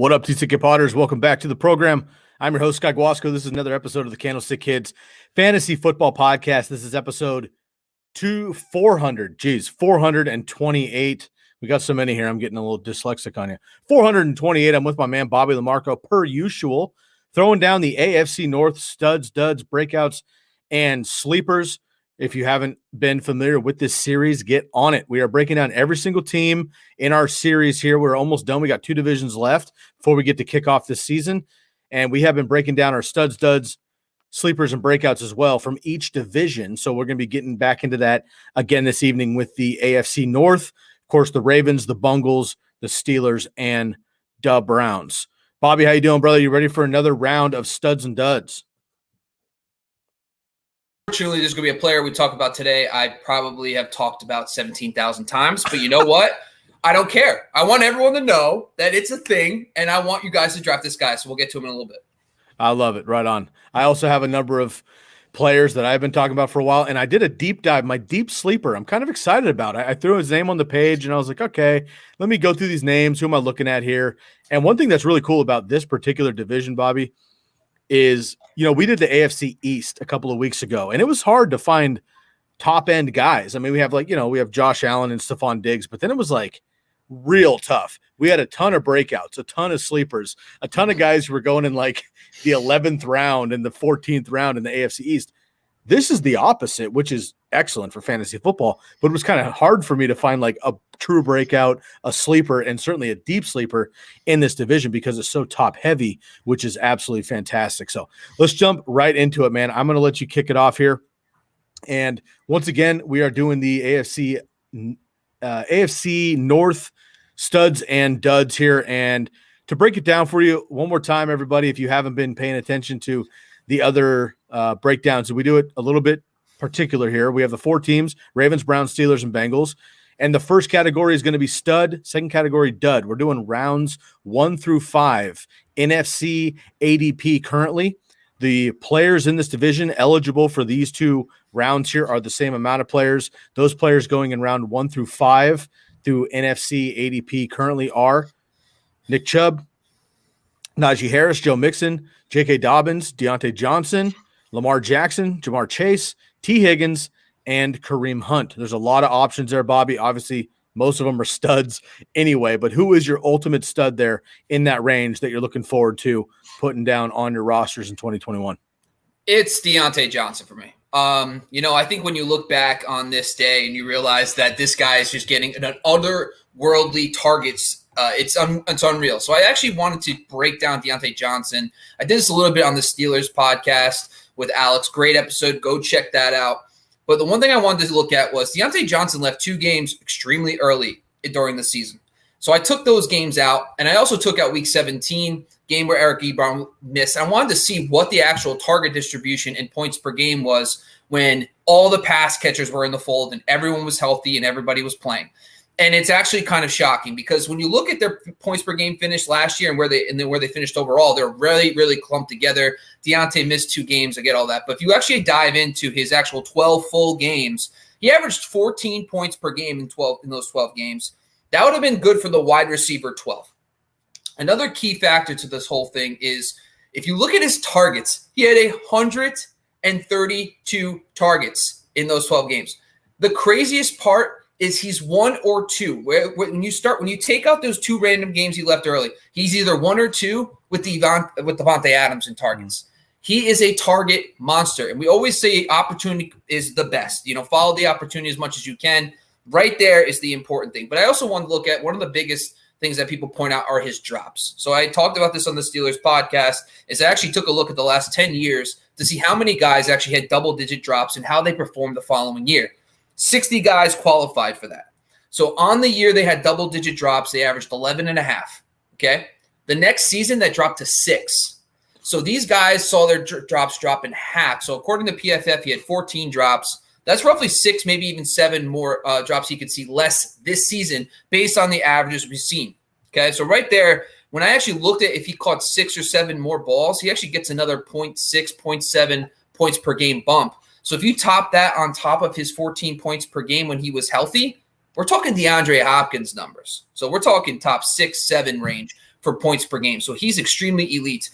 What up, T-Ticket Potters? Welcome back to the program. I'm your host, Sky Guasco. This is another episode of the Candlestick Kids Fantasy Football Podcast. This is episode 428. We got so many here. I'm getting a little dyslexic on you. 428. I'm with my man, Bobby Lamarco, per usual, throwing down the AFC North studs, duds, breakouts, and sleepers. If you haven't been familiar with this series, get on it. We are breaking down every single team in our series here. We're almost done. We got 2 divisions left before we get to kick off this season. And we have been breaking down our studs, duds, sleepers, and breakouts as well from each division. So we're going to be getting back into that again this evening with the AFC North. Of course, the Ravens, the Bungles, the Steelers, and the Browns. Bobby, how you doing, brother? You ready for another round of studs and duds? Unfortunately, there's going to be a player we talk about today I probably have talked about 17,000 times, but you know what? I don't care. I want everyone to know that it's a thing, and I want you guys to draft this guy, so we'll get to him in a little bit. I love it. Right on. I also have a number of players that I've been talking about for a while, and I did a deep dive, my deep sleeper. I'm kind of excited about it. I threw his name on the page, and I was like, okay, let me go through these names. Who am I looking at here? And one thing that's really cool about this particular division, Bobby, is, we did the AFC East a couple of weeks ago, and it was hard to find top-end guys. I mean, we have we have Josh Allen and Stephon Diggs, but then it was real tough. We had a ton of breakouts, a ton of sleepers, a ton of guys who were going in the 11th round and the 14th round in the AFC East. This is the opposite, which is excellent for fantasy football, but it was kind of hard for me to find a true breakout, a sleeper, and certainly a deep sleeper in this division because it's so top heavy, which is absolutely fantastic. So let's jump right into it, man. I'm going to let you kick it off here. And once again, we are doing the AFC North studs and duds here. And to break it down for you one more time, everybody, if you haven't been paying attention to the other breakdowns, we do it a little bit particular here. We have the 4 teams: Ravens, Browns, Steelers, and Bengals. And the first category is going to be stud, second category dud. We're doing rounds 1 through 5. NFC ADP currently. The players in this division eligible for these 2 rounds here are the same amount of players. Those players going in round 1 through 5 through NFC ADP currently are Nick Chubb, Najee Harris, Joe Mixon, J.K. Dobbins, Deontay Johnson, Lamar Jackson, Jamar Chase, T. Higgins, and Kareem Hunt. There's a lot of options there, Bobby. Obviously, most of them are studs anyway, but who is your ultimate stud there in that range that you're looking forward to putting down on your rosters in 2021? It's Deontay Johnson for me. I think when you look back on this day and you realize that this guy is just getting an otherworldly targets, it's unreal. So I actually wanted to break down Deontay Johnson. I did this a little bit on the Steelers podcast with Alex. Great episode. Go check that out. But the one thing I wanted to look at was Deontay Johnson left 2 games extremely early during the season. So I took those games out, and I also took out Week 17, game where Eric Ebron missed. I wanted to see what the actual target distribution and points per game was when all the pass catchers were in the fold and everyone was healthy and everybody was playing. And it's actually kind of shocking because when you look at their points per game finish last year and where they finished overall, they're really, really clumped together. Deontay missed 2 games. I get all that. But if you actually dive into his actual 12 full games, he averaged 14 points per game in those 12 games. That would have been good for the wide receiver 12. Another key factor to this whole thing is if you look at his targets, he had 132 targets in those 12 games. The craziest part is he's 1 or 2. When you take out those 2 random games he left early, he's either 1 or 2 with Devontae Adams in targets. He is a target monster, and we always say opportunity is the best. Follow the opportunity as much as you can. Right there is the important thing. But I also want to look at one of the biggest things that people point out are his drops. So I talked about this on the Steelers podcast. I actually took a look at the last 10 years to see how many guys actually had double-digit drops and how they performed the following year. 60 guys qualified for that. So on the year they had double-digit drops, they averaged 11.5. Okay? The next season, that dropped to 6. So these guys saw their drops drop in half. So according to PFF, he had 14 drops. That's roughly 6, maybe even 7 more drops he could see less this season based on the averages we've seen. Okay, so right there, when I actually looked at if he caught 6 or 7 more balls, he actually gets another 0.6, 0.7 points per game bump. So if you top that on top of his 14 points per game when he was healthy, we're talking DeAndre Hopkins numbers. So we're talking top 6, 7 range for points per game. So he's extremely elite.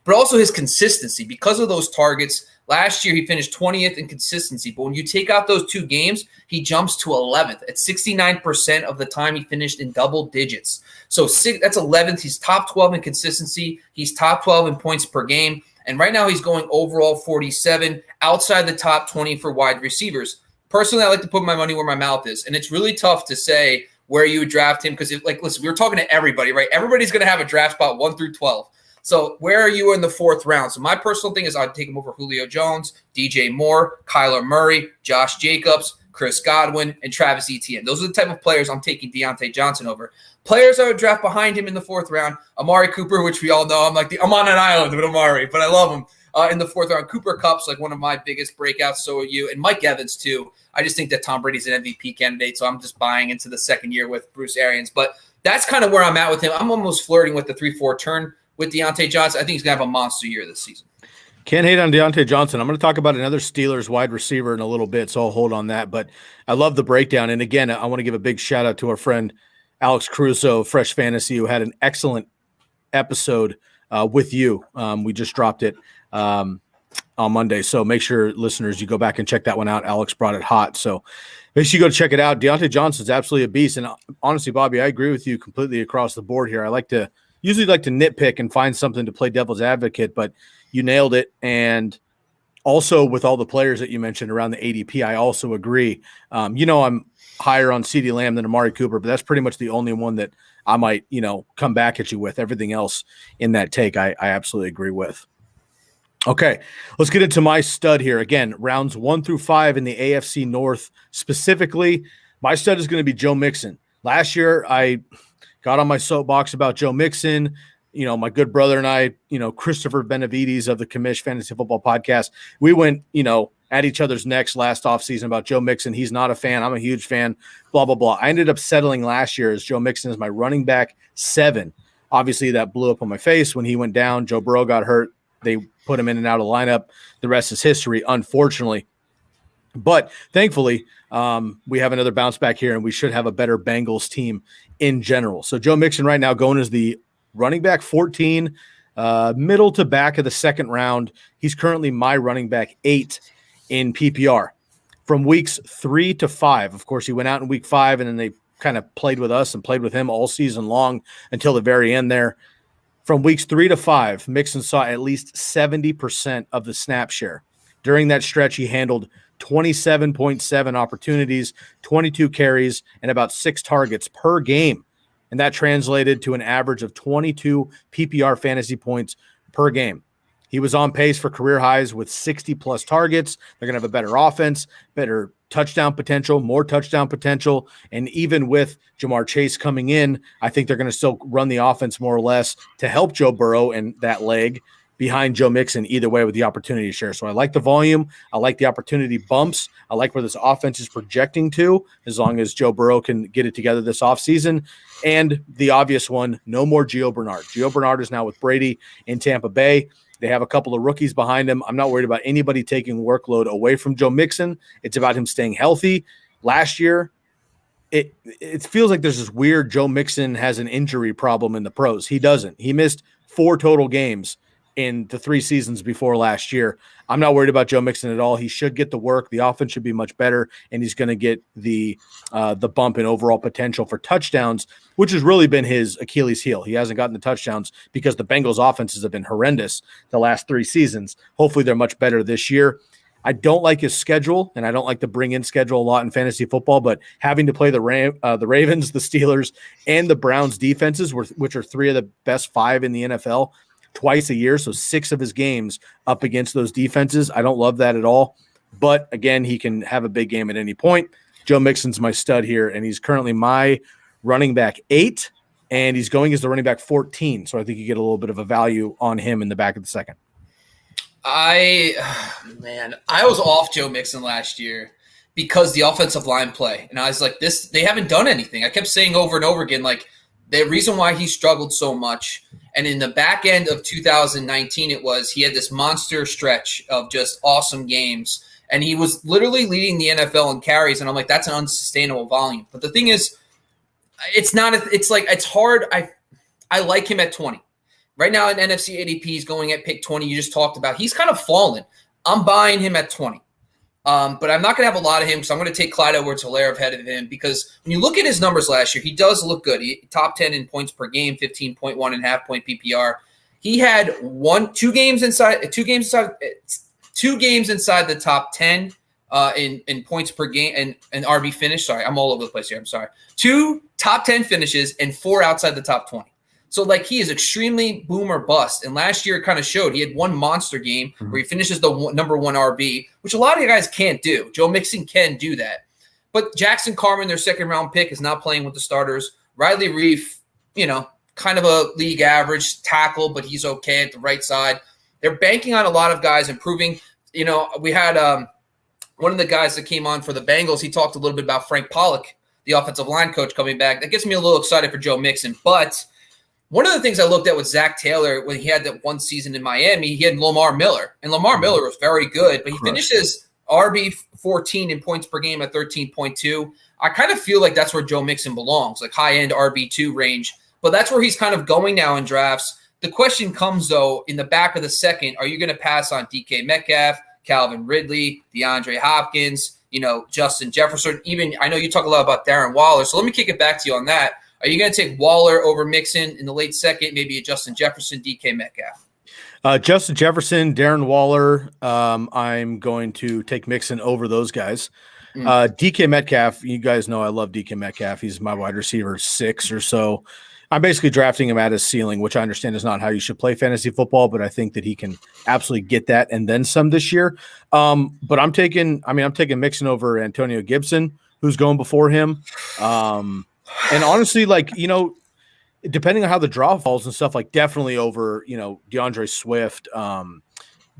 But also his consistency. Because of those targets, last year he finished 20th in consistency. But when you take out those 2 games, he jumps to 11th. At 69% of the time, he finished in double digits. So that's 11th. He's top 12 in consistency. He's top 12 in points per game. And right now he's going overall 47, outside the top 20 for wide receivers. Personally, I like to put my money where my mouth is. And it's really tough to say where you would draft him because, listen, we were talking to everybody, right? Everybody's going to have a draft spot 1 through 12. So where are you in the 4th round? So my personal thing is I'd take him over Julio Jones, DJ Moore, Kyler Murray, Josh Jacobs, Chris Godwin, and Travis Etienne. Those are the type of players I'm taking Deontay Johnson over. Players I would draft behind him in the 4th round, Amari Cooper, which we all know. I'm on an island with Amari, but I love him. In the 4th round, Cooper Kupp's like one of my biggest breakouts. So are you, and Mike Evans too. I just think that Tom Brady's an MVP candidate, so I'm just buying into the 2nd year with Bruce Arians. But that's kind of where I'm at with him. I'm almost flirting with the 3-4 turn with Deontay Johnson. I think he's going to have a monster year this season. Can't hate on Deontay Johnson. I'm going to talk about another Steelers wide receiver in a little bit, so I'll hold on that. But I love the breakdown. And again, I want to give a big shout out to our friend Alex Caruso of Fresh Fantasy, who had an excellent episode with you. We just dropped it on Monday. So make sure, listeners, you go back and check that one out. Alex brought it hot. So make sure you go check it out. Deontay Johnson's absolutely a beast. And honestly, Bobby, I agree with you completely across the board here. I usually like to nitpick and find something to play devil's advocate, but you nailed it. And also with all the players that you mentioned around the ADP, I also agree. I'm higher on CeeDee Lamb than Amari Cooper, but that's pretty much the only one that I might, come back at you with. Everything else in that take, I absolutely agree with. Okay, let's get into my stud here. Again, rounds 1 through 5 in the AFC North specifically. My stud is going to be Joe Mixon. Last year, I got on my soapbox about Joe Mixon. My good brother and I, Christopher Benavides of the Commish Fantasy Football Podcast, we went, at each other's necks last offseason about Joe Mixon. He's not a fan. I'm a huge fan, blah, blah, blah. I ended up settling last year as Joe Mixon as my running back 7. Obviously, that blew up on my face when he went down. Joe Burrow got hurt. They put him in and out of the lineup. The rest is history, unfortunately. But thankfully, we have another bounce back here, and we should have a better Bengals team in general. So Joe Mixon right now going as the running back 14, middle to back of the 2nd round. He's currently my running back 8 in PPR. From weeks 3 to 5, of course, he went out in week 5, and then they kind of played with us and played with him all season long until the very end there. From weeks 3 to 5, Mixon saw at least 70% of the snap share. During that stretch, he handled 27.7 opportunities, 22 carries, and about 6 targets per game. And that translated to an average of 22 PPR fantasy points per game. He was on pace for career highs with 60-plus targets. They're going to have a better offense, better touchdown potential, more touchdown potential. And even with Jamar Chase coming in, I think they're going to still run the offense more or less to help Joe Burrow and that leg behind Joe Mixon either way with the opportunity share. So I like the volume. I like the opportunity bumps. I like where this offense is projecting to as long as Joe Burrow can get it together this offseason. And the obvious one, no more Gio Bernard. Gio Bernard is now with Brady in Tampa Bay. They have a couple of rookies behind him. I'm not worried about anybody taking workload away from Joe Mixon. It's about him staying healthy. Last year, it feels like there's this weird Joe Mixon has an injury problem in the pros. He doesn't. He missed 4 total games in the 3 seasons before last year. I'm not worried about Joe Mixon at all. He should get the work. The offense should be much better, and he's going to get the bump in overall potential for touchdowns, which has really been his Achilles heel. He hasn't gotten the touchdowns because the Bengals offenses have been horrendous the last 3 seasons. Hopefully they're much better this year. I don't like his schedule, and I don't like the bring-in schedule a lot in fantasy football, but having to play the Ravens, the Steelers, and the Browns defenses, which are 3 of the best 5 in the NFL, twice a year, so 6 of his games up against those defenses. I don't love that at all. But, again, he can have a big game at any point. Joe Mixon's my stud here, and he's currently my running back 8, and he's going as the running back 14. So I think you get a little bit of a value on him in the back of the 2nd. I was off Joe Mixon last year because the offensive line play. And I was like, they haven't done anything. I kept saying over and over again, like, the reason why he struggled so much, and in the back end of 2019, he had this monster stretch of just awesome games, and he was literally leading the NFL in carries, and I'm like, that's an unsustainable volume. But the thing is, it's hard. I like him at 20. Right now in NFC ADP, he's going at pick 20. You just talked about. He's kind of fallen. I'm buying him at 20. But I'm not going to have a lot of him because I'm going to take Clyde Edwards-Helaire ahead of him because when you look at his numbers last year, he does look good. He top 10 in points per game, 15.1 and half point PPR. He had two games inside the top 10 in points per game and RB finish. Sorry, I'm all over the place here. I'm sorry. 2 top 10 finishes and 4 outside the top 20. So, like, he is extremely boom or bust. And last year it kind of showed. He had one monster game where he finishes the number 1 RB, which a lot of guys can't do. Joe Mixon can do that. But Jackson Carman, their second-round pick, is not playing with the starters. Riley Reif, kind of a league average tackle, but he's okay at the right side. They're banking on a lot of guys improving. We had one of the guys that came on for the Bengals. He talked a little bit about Frank Pollock, the offensive line coach, coming back. That gets me a little excited for Joe Mixon. But one of the things I looked at with Zach Taylor when he had that one season in Miami, he had Lamar Miller. And Lamar Miller was very good, but he finishes RB 14 in points per game at 13.2. I kind of feel like that's where Joe Mixon belongs, like high-end RB2 range. But that's where he's kind of going now in drafts. The question comes, though, in the back of the second, are you going to pass on DK Metcalf, Calvin Ridley, DeAndre Hopkins, Justin Jefferson? Even I know you talk a lot about Darren Waller, so let me kick it back to you on that. Are you going to take Waller over Mixon in the late second, maybe a Justin Jefferson, DK Metcalf? Justin Jefferson, Darren Waller. I'm going to take Mixon over those guys. DK Metcalf, you guys know I love DK Metcalf. He's my wide receiver 6 or so. I'm basically drafting him at his ceiling, which I understand is not how you should play fantasy football, but I think that he can absolutely get that and then some this year. But I'm taking Mixon over Antonio Gibson, who's going before him. And honestly, depending on how the draw falls and stuff, definitely over, DeAndre Swift,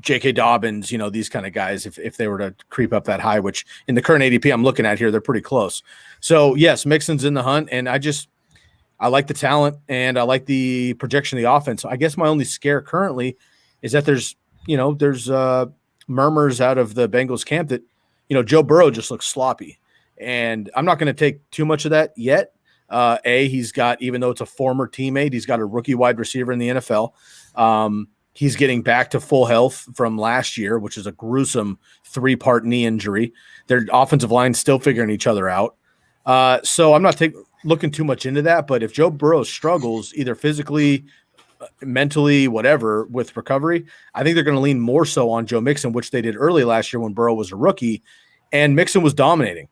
J.K. Dobbins, these kind of guys, if they were to creep up that high, which in the current ADP I'm looking at here, they're pretty close. So, yes, Mixon's in the hunt, and I like the talent, and I like the projection of the offense. I guess my only scare currently is that there's murmurs out of the Bengals camp that, Joe Burrow just looks sloppy. And I'm not going to take too much of that yet. He's got, even though it's a former teammate, he's got a rookie wide receiver in the NFL. He's getting back to full health from last year, which is a gruesome 3-part knee injury. Their offensive line's still figuring each other out. So I'm not looking too much into that. But if Joe Burrow struggles, either physically, mentally, whatever, with recovery, I think they're going to lean more so on Joe Mixon, which they did early last year when Burrow was a rookie. And Mixon was dominating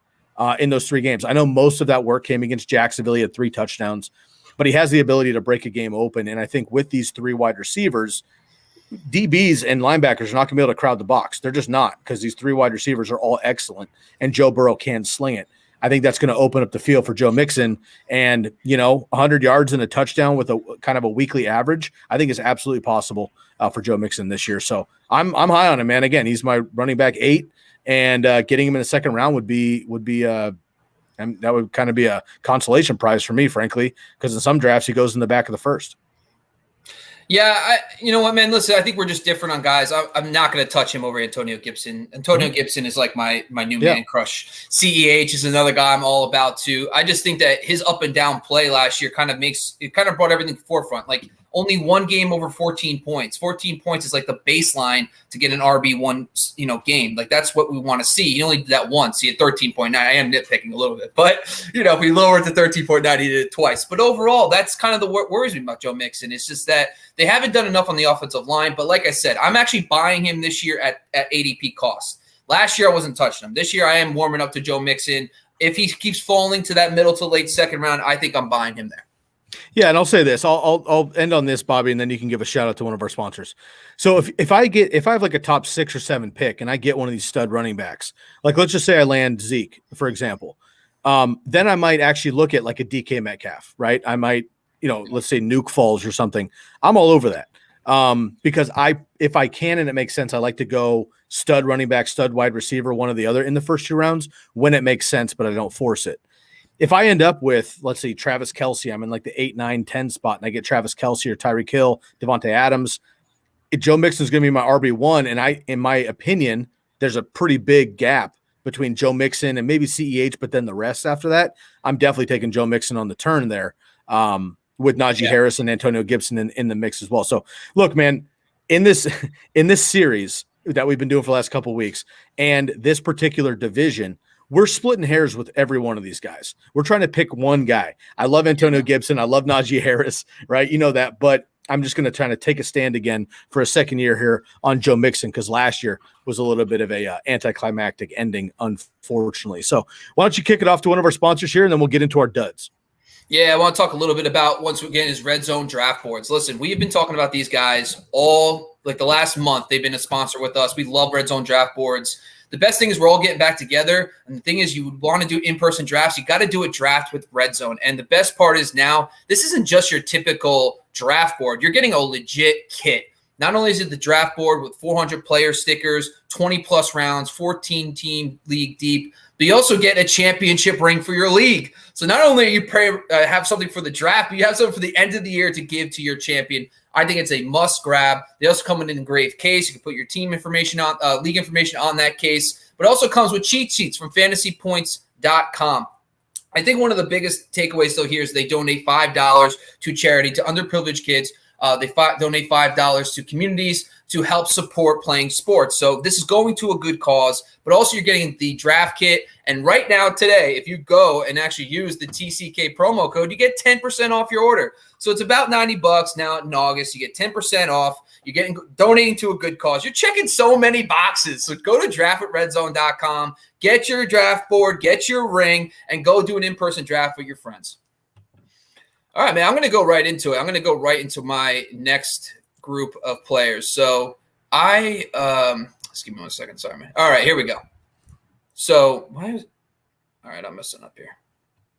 in those 3 games. I know most of that work came against Jacksonville. He had 3 touchdowns, but he has the ability to break a game open. And I think with these 3 wide receivers, DBs and linebackers are not going to be able to crowd the box. They're just not, because these 3 wide receivers are all excellent, and Joe Burrow can sling it. I think that's going to open up the field for Joe Mixon, and 100 yards and a touchdown with a kind of a weekly average, I think is absolutely possible for Joe Mixon this year. So I'm high on him, man. Again, he's my running back 8. And getting him in the second round would be and that would kind of be a consolation prize for me, frankly, because in some drafts he goes in the back of the first. Yeah, you know what, man? Listen, I think we're just different on guys. I'm not going to touch him over Antonio Gibson. Antonio Gibson is like my new man crush. CEH is another guy I'm all about too. I just think that his up and down play last year kind of brought everything to the forefront. Like, only 1 game over 14 points. 14 points is like the baseline to get an RB1, game. Like, that's what we want to see. He only did that once. He had 13.9. I am nitpicking a little bit, but if we lower it to 13.9, he did it twice. But overall, that's kind of what worries me about Joe Mixon. It's just that they haven't done enough on the offensive line. But like I said, I'm actually buying him this year at ADP cost. Last year, I wasn't touching him. This year, I am warming up to Joe Mixon. If he keeps falling to that middle to late second round, I think I'm buying him there. Yeah, and I'll say this. I'll end on this, Bobby, and then you can give a shout out to one of our sponsors. So if I have like a top 6 or 7 pick and I get one of these stud running backs, like let's just say I land Zeke, for example, then I might actually look at like a DK Metcalf, right? I might, let's say Nuke Falls or something. I'm all over that because if I can and it makes sense, I like to go stud running back, stud wide receiver, one or the other in the first 2 rounds when it makes sense, but I don't force it. If I end up with, let's say, Travis Kelce, I'm in like the 8, 9, 10 spot, and I get Travis Kelce or Tyreek Hill, Devontae Adams, Joe Mixon is going to be my RB1, and in my opinion, there's a pretty big gap between Joe Mixon and maybe CEH, but then the rest after that, I'm definitely taking Joe Mixon on the turn there. with Najee Harris and Antonio Gibson in the mix as well. So look, man, in this series that we've been doing for the last couple of weeks and this particular division, we're splitting hairs with every one of these guys. We're trying to pick one guy. I love Antonio Gibson. I love Najee Harris, right? You know that, but I'm just going to try to take a stand again for a second year here on Joe Mixon, because last year was a little bit of a anticlimactic ending, unfortunately. So why don't you kick it off to one of our sponsors here, and then we'll get into our duds. Yeah, I want to talk a little bit about, once again, is Red Zone Draft Boards. Listen, we have been talking about these guys all, like the last month. They've been a sponsor with us. We love Red Zone Draft Boards. The best thing is we're all getting back together. And the thing is, you want to do in-person drafts, you got to do a draft with Red Zone. And the best part is now, this isn't just your typical draft board. You're getting a legit kit. Not only is it the draft board with 400 player stickers, 20-plus rounds, 14-team league deep, but you also get a championship ring for your league. So not only are you have something for the draft, but you have something for the end of the year to give to your champion. I think it's a must grab. They also come in an engraved case. You can put your team information on, league information on that case, but it also comes with cheat sheets from fantasypoints.com. I think one of the biggest takeaways though here is they donate $5 to charity to underprivileged kids. They donate $5 to communities to help support playing sports. So this is going to a good cause, but also you're getting the draft kit. And right now today, if you go and actually use the TCK promo code, you get 10% off your order. So it's about $90 now in August. You get 10% off. You're donating to a good cause. You're checking so many boxes. So go to draft@redzone.com, get your draft board, get your ring, and go do an in-person draft with your friends. All right, man, I'm going to go right into it. I'm going to go right into my next group of players. So just give me 1 second. Sorry, man. All right, here we go. So all right, I'm messing up here.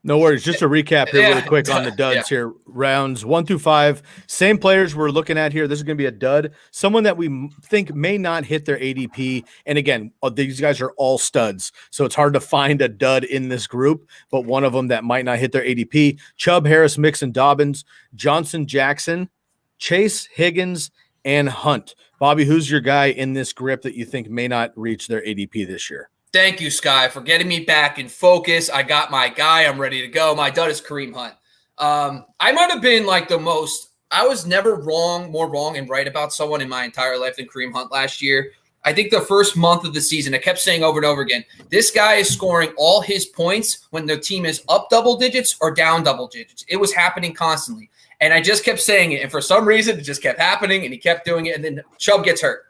No worries. Just a recap here really quick on the duds here. Rounds 1 through 5. Same players we're looking at here. This is going to be a dud. Someone that we think may not hit their ADP. And again, these guys are all studs. So it's hard to find a dud in this group, but one of them that might not hit their ADP. Chubb, Harris, Mixon, Dobbins, Johnson, Jackson, Chase, Higgins, and Hunt. Bobby, who's your guy in this grip that you think may not reach their ADP this year? Thank you, Sky, for getting me back in focus. I got my guy. I'm ready to go. My dud is Kareem Hunt. I might have been like I was never more wrong and right about someone in my entire life than Kareem Hunt last year. I think the first month of the season, I kept saying over and over again, this guy is scoring all his points when the team is up double digits or down double digits. It was happening constantly. And I just kept saying it. And for some reason, it just kept happening, and he kept doing it. And then Chubb gets hurt.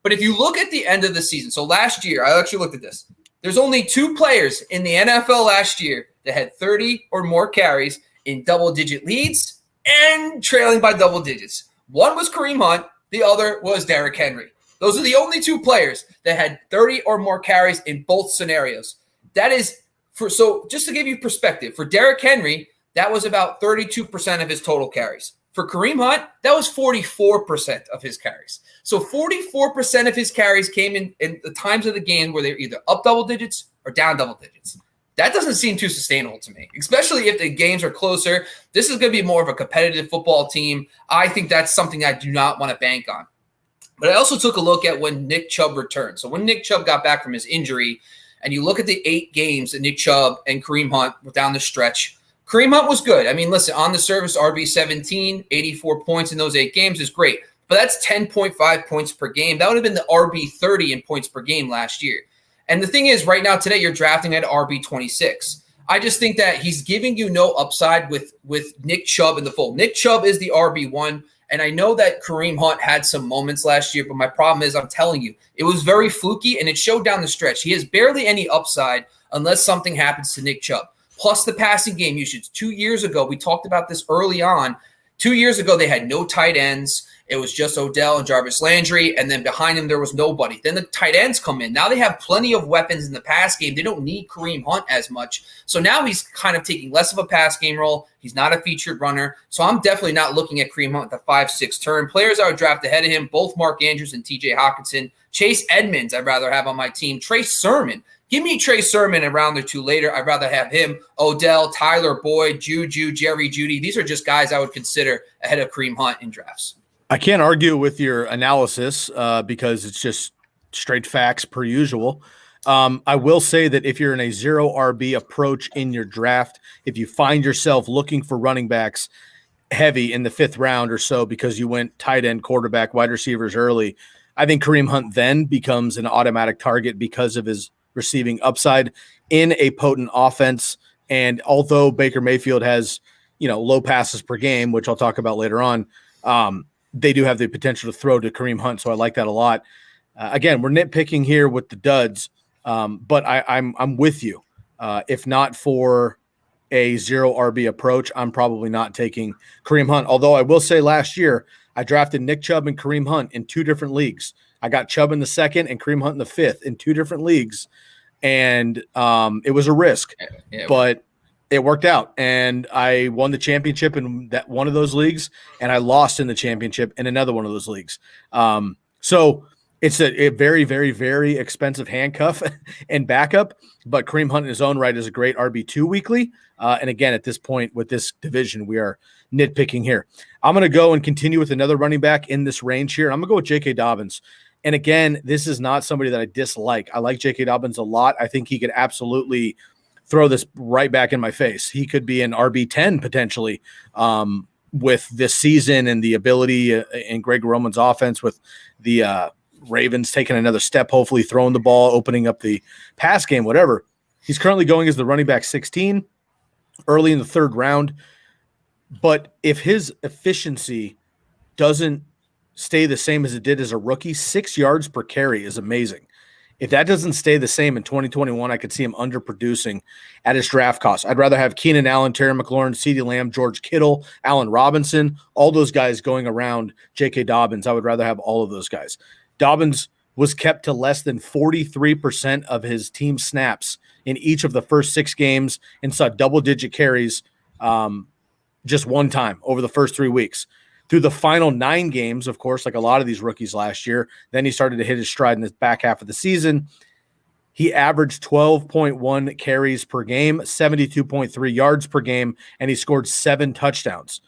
But if you look at the end of the season, so last year, I actually looked at this. There's only 2 players in the NFL last year that had 30 or more carries in double-digit leads and trailing by double digits. One was Kareem Hunt. The other was Derrick Henry. Those are the only 2 players that had 30 or more carries in both scenarios. That is so just to give you perspective, for Derrick Henry, that was about 32% of his total carries. For Kareem Hunt, that was 44% of his carries. So 44% of his carries came in the times of the game where they're either up double digits or down double digits. That doesn't seem too sustainable to me, especially if the games are closer. This is going to be more of a competitive football team. I think that's something I do not want to bank on. But I also took a look at when Nick Chubb returned. So when Nick Chubb got back from his injury, and you look at the 8 games that Nick Chubb and Kareem Hunt were down the stretch, Kareem Hunt was good. I mean, listen, on the surface, RB17, 84 points in those 8 games is great. But that's 10.5 points per game. That would have been the RB30 in points per game last year. And the thing is, right now, today, you're drafting at RB26. I just think that he's giving you no upside with Nick Chubb in the fold. Nick Chubb is the RB1. And I know that Kareem Hunt had some moments last year, but my problem is, I'm telling you, it was very fluky, and it showed down the stretch. He has barely any upside unless something happens to Nick Chubb. Plus the passing game usage. 2 years ago, we talked about this early on. 2 years ago, they had no tight ends. It was just Odell and Jarvis Landry, and then behind him, there was nobody. Then the tight ends come in. Now they have plenty of weapons in the pass game. They don't need Kareem Hunt as much. So now he's kind of taking less of a pass game role. He's not a featured runner. So I'm definitely not looking at Kareem Hunt at the 5-6 turn. Players I would draft ahead of him, both Mark Andrews and TJ Hockenson. Chase Edmonds, I'd rather have on my team. Trey Sermon. Give me Trey Sermon a round or 2 later. I'd rather have him, Odell, Tyler Boyd, Juju, Jerry Jeudy. These are just guys I would consider ahead of Kareem Hunt in drafts. I can't argue with your analysis because it's just straight facts per usual. I will say that if you're in a 0 RB approach in your draft, if you find yourself looking for running backs, heavy in the 5th round or so because you went tight end, quarterback, wide receivers early, I think Kareem Hunt then becomes an automatic target because of his receiving upside in a potent offense. And although Baker Mayfield has, low passes per game, which I'll talk about later on, they do have the potential to throw to Kareem Hunt. So I like that a lot. Again, we're nitpicking here with the duds, but I'm with you. If not for a 0 RB approach, I'm probably not taking Kareem Hunt. Although I will say last year, I drafted Nick Chubb and Kareem Hunt in 2 different leagues. I got Chubb in the 2nd and Kareem Hunt in the 5th in 2 different leagues. And it was a risk, but it worked out. And I won the championship in that one of those leagues, and I lost in the championship in another one of those leagues. So it's a very, very, very expensive handcuff and backup, but Kareem Hunt in his own right is a great RB2 weekly. And again, at this point with this division, we are nitpicking here. I'm going to go and continue with another running back in this range here. I'm going to go with J.K. Dobbins. And again, this is not somebody that I dislike. I like J.K. Dobbins a lot. I think he could absolutely throw this right back in my face. He could be an RB10 potentially with this season and the ability in Greg Roman's offense with the Ravens taking another step, hopefully throwing the ball, opening up the pass game, whatever. He's currently going as the running back 16 early in the 3rd round. But if his efficiency doesn't stay the same as it did as a rookie, 6 yards per carry is amazing. If that doesn't stay the same in 2021, I could see him underproducing at his draft cost. I'd rather have Keenan Allen, Terry McLaurin, CeeDee Lamb, George Kittle, Allen Robinson, all those guys going around J.K. Dobbins. I would rather have all of those guys. Dobbins was kept to less than 43% of his team snaps in each of the first 6 games and saw double-digit carries just one time over the first 3 weeks. Through the final 9 games, of course, like a lot of these rookies last year, then he started to hit his stride in the back half of the season. He averaged 12.1 carries per game, 72.3 yards per game, and he scored 7 touchdowns.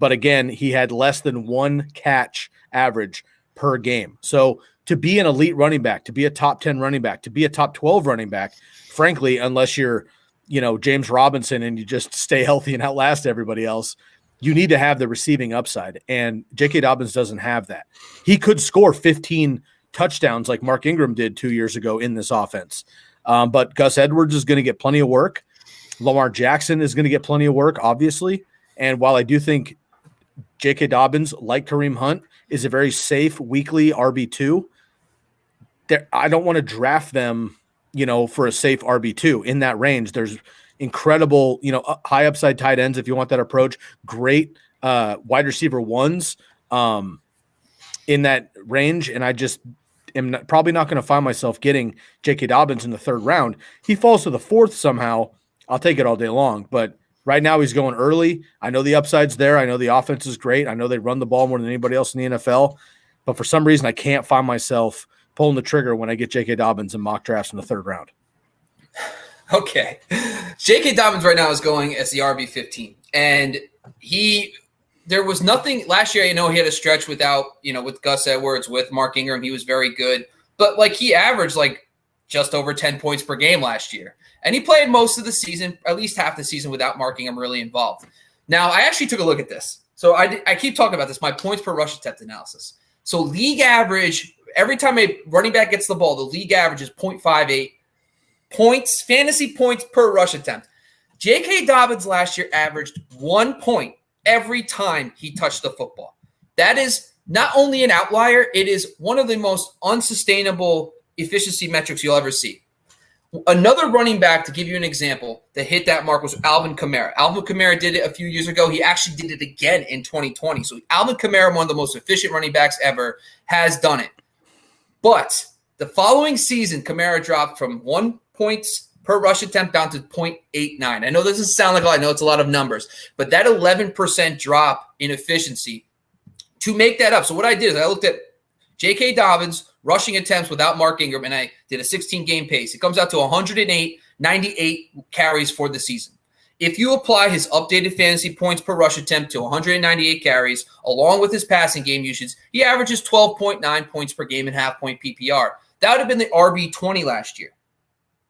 But again, he had less than 1 catch average per game. So to be an elite running back, to be a top 10 running back, to be a top 12 running back, frankly, unless you're, James Robinson and you just stay healthy and outlast everybody else, you need to have the receiving upside. And J.K. Dobbins doesn't have that. He could score 15 touchdowns like Mark Ingram did 2 years ago in this offense. But Gus Edwards is going to get plenty of work. Lamar Jackson is going to get plenty of work, obviously. And while I do think J.K. Dobbins, like Kareem Hunt, is a very safe weekly RB2, I don't want to draft them, for a safe RB2 in that range. There's incredible, high upside tight ends if you want that approach. Great wide receiver ones in that range. And I just am probably not going to find myself getting J.K. Dobbins in the 3rd round. He falls to the 4th somehow, I'll take it all day long. But right now he's going early. I know the upside's there. I know the offense is great. I know they run the ball more than anybody else in the NFL. But for some reason, I can't find myself pulling the trigger when I get J.K. Dobbins in mock drafts in the 3rd round. Okay. J.K. Dobbins right now is going as the RB15. And there was nothing last year. He had a stretch without, with Gus Edwards, with Mark Ingram. He was very good. But he averaged just over 10 points per game last year. And he played most of the season, at least half the season, without Mark Ingram really involved. Now, I actually took a look at this. So I keep talking about this, my points per rush attempt analysis. So league average, every time a running back gets the ball, the league average is 0.58 points, fantasy points per rush attempt. J.K. Dobbins last year averaged 1 point every time he touched the football. That is not only an outlier, it is one of the most unsustainable efficiency metrics you'll ever see. Another running back, to give you an example, that hit that mark was Alvin Kamara. Alvin Kamara did it a few years ago. He actually did it again in 2020. So Alvin Kamara, one of the most efficient running backs ever, has done it. But the following season, Kamara dropped from 1 points per rush attempt down to 0.89. I know this doesn't sound like a lot. I know it's a lot of numbers. But that 11% drop in efficiency, to make that up. So what I did is I looked at J.K. Dobbins rushing attempts without Mark Ingram, and I did a 16-game pace. It comes out to 98 carries for the season. If you apply his updated fantasy points per rush attempt to 198 carries, along with his passing game usage, he averages 12.9 points per game and half-point PPR. That would have been the RB20 last year.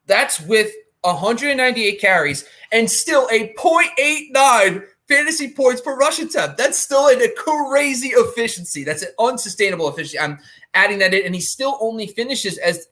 That's with 198 carries and still a 0.89 fantasy points per rush attempt. That's still a crazy efficiency. That's an unsustainable efficiency. I'm adding that in, and he still only finishes as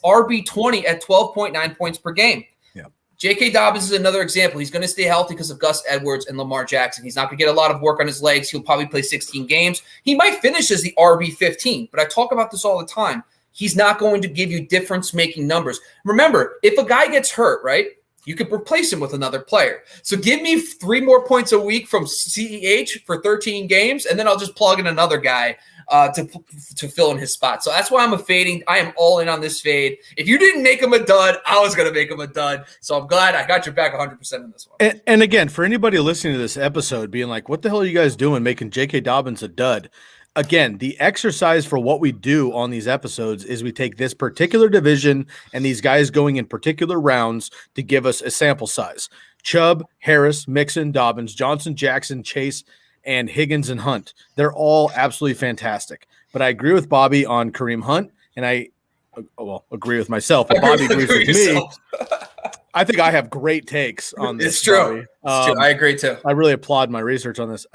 RB20 at 12.9 points per game. Yeah. J.K. Dobbins is another example. He's going to stay healthy because of Gus Edwards and Lamar Jackson. He's not going to get a lot of work on his legs. He'll probably play 16 games. He might finish as the RB15, but I talk about this all the time. He's not going to give you difference-making numbers. Remember, if a guy gets hurt, right, you could replace him with another player. So give me 3 more points a week from CEH for 13 games, and then I'll just plug in another guy to fill in his spot. So that's why I'm fading. I am all in on this fade. If you didn't make him a dud, I was going to make him a dud. So I'm glad I got your back 100% in this one. And again, for anybody listening to this episode being like, what the hell are you guys doing making J.K. Dobbins a dud? Again, the exercise for what we do on these episodes is we take this particular division and these guys going in particular rounds to give us a sample size. Chubb, Harris, Mixon, Dobbins, Johnson, Jackson, Chase, and Higgins and Hunt. They're all absolutely fantastic. But I agree with Bobby on Kareem Hunt, and I agree with myself, but Bobby agrees with me. I think I have great takes on this. It's true. It's true. I agree too. I really applaud my research on this.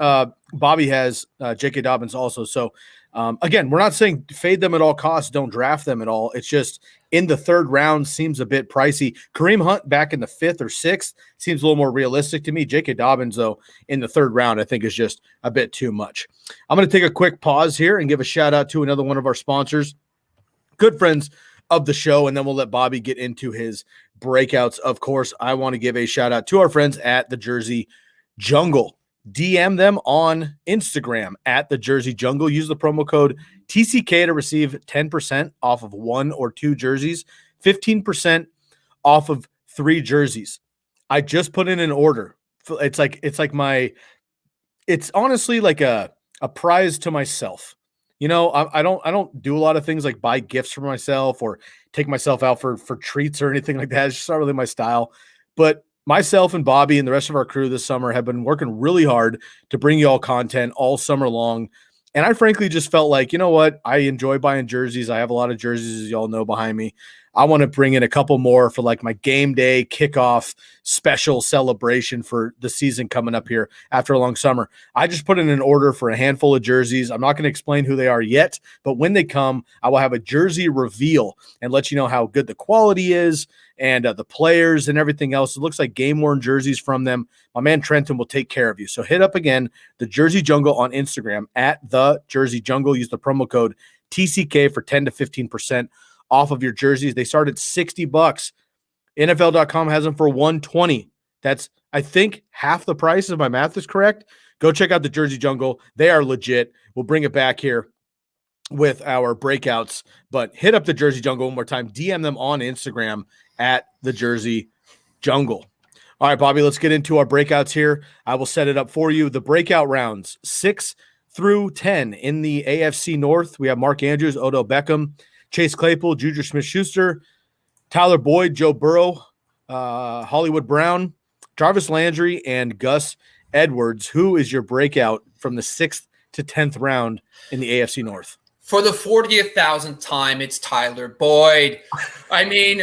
Bobby has J.K. Dobbins also. So, again, we're not saying fade them at all costs, don't draft them at all. It's just in the 3rd round seems a bit pricey. Kareem Hunt back in the 5th or 6th seems a little more realistic to me. J.K. Dobbins, though, in the 3rd round, I think is just a bit too much. I'm going to take a quick pause here and give a shout out to another one of our sponsors, good friends of the show, and then we'll let Bobby get into his breakouts. Of course, I want to give a shout out to our friends at the Jersey Jungle. DM them on Instagram at the Jersey Jungle. Use the promo code TCK to receive 10% off of 1 or 2 jerseys, 15% off of 3 jerseys. I just put in an order. It's honestly like a prize to myself. You know, I don't do a lot of things like buy gifts for myself or take myself out for treats or anything like that. It's just not really my style. But myself and Bobby and the rest of our crew this summer have been working really hard to bring you all content all summer long. And I frankly just felt like, you know what? I enjoy buying jerseys. I have a lot of jerseys, as y'all know, behind me. I want to bring in a couple more for like my game day kickoff special celebration for the season coming up here after a long summer. I just put in an order for a handful of jerseys. I'm not going to explain who they are yet, but when they come, I will have a jersey reveal and let you know how good the quality is and the players and everything else. It looks like game-worn jerseys from them. My man Trenton will take care of you. So hit up again the Jersey Jungle on Instagram at the Jersey Jungle. Use the promo code TCK for 10 to 15% off of your jerseys. They start at $60. NFL.com has them for $120. That's, I think, half the price if my math is correct. Go check out the Jersey Jungle. They are legit. We'll bring it back here with our breakouts, but hit up the Jersey Jungle one more time. DM them on Instagram at the Jersey Jungle. All right, Bobby, let's get into our breakouts here. I will set it up for you. The breakout rounds 6 through 10 in the AFC North. We have Mark Andrews, Odell Beckham, Chase Claypool, Juju Smith-Schuster, Tyler Boyd, Joe Burrow, Hollywood Brown, Jarvis Landry, and Gus Edwards. Who is your breakout from the 6th to 10th round in the AFC North? For the 40,000th time, it's Tyler Boyd. I mean,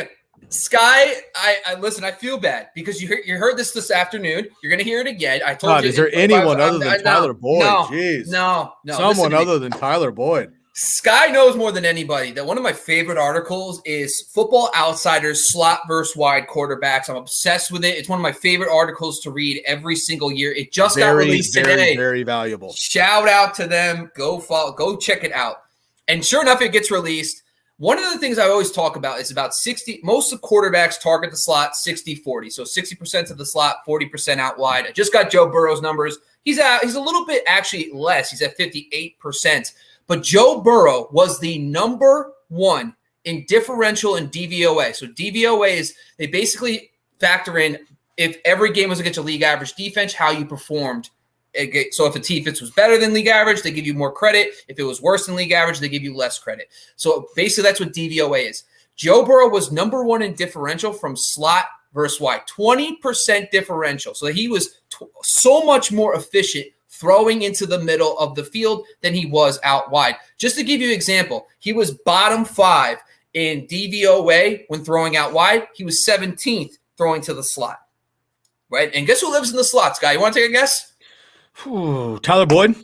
Sky, I listen, I feel bad because you heard this afternoon. You're going to hear it again. I told you. Is there anyone other than Tyler Boyd? No, jeez. No. Someone other than Tyler Boyd. Sky knows more than anybody that one of my favorite articles is Football Outsiders slot versus wide quarterbacks. I'm obsessed with it. It's one of my favorite articles to read every single year. It just got released today. Very valuable. Shout out to them. Go check it out. And sure enough, it gets released. One of the things I always talk about is about 60. Most of quarterbacks target the slot 60-40. So 60% to the slot, 40% out wide. I just got Joe Burrow's numbers. He's a little bit actually less. He's at 58%. But Joe Burrow was the number 1 in differential and DVOA. So DVOA is they basically factor in if every game was against a league average defense, how you performed. So if a defense was better than league average, they give you more credit. If it was worse than league average, they give you less credit. So basically that's what DVOA is. Joe Burrow was number 1 in differential from slot versus wide, 20% differential. So he was so much more efficient throwing into the middle of the field than he was out wide. Just to give you an example, he was bottom 5 in DVOA when throwing out wide. He was 17th throwing to the slot, right? And guess who lives in the slots, guy? You want to take a guess? Tyler Boyd.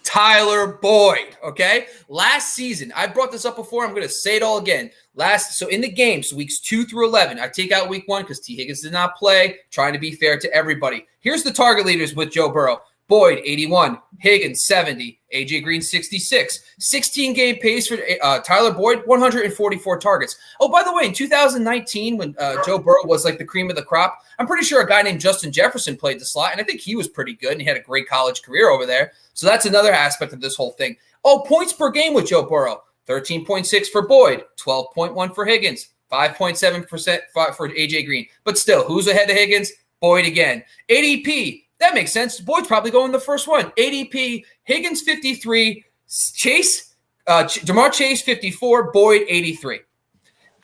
Tyler Boyd, okay? Last season, I brought this up before. I'm going to say it all again. So in the games, weeks 2 through 11, I take out week 1 because T. Higgins did not play, trying to be fair to everybody. Here's the target leaders with Joe Burrow. Boyd, 81. Higgins, 70. A.J. Green, 66. 16-game pace for Tyler Boyd, 144 targets. Oh, by the way, in 2019, when Joe Burrow was like the cream of the crop, I'm pretty sure a guy named Justin Jefferson played the slot, and I think he was pretty good, and he had a great college career over there. So that's another aspect of this whole thing. Oh, points per game with Joe Burrow. 13.6 for Boyd, 12.1 for Higgins, 5.7% for A.J. Green. But still, who's ahead of Higgins? Boyd again. ADP. That makes sense. Boyd's probably going the first one. ADP, Higgins 53, Jamar Chase 54, Boyd 83.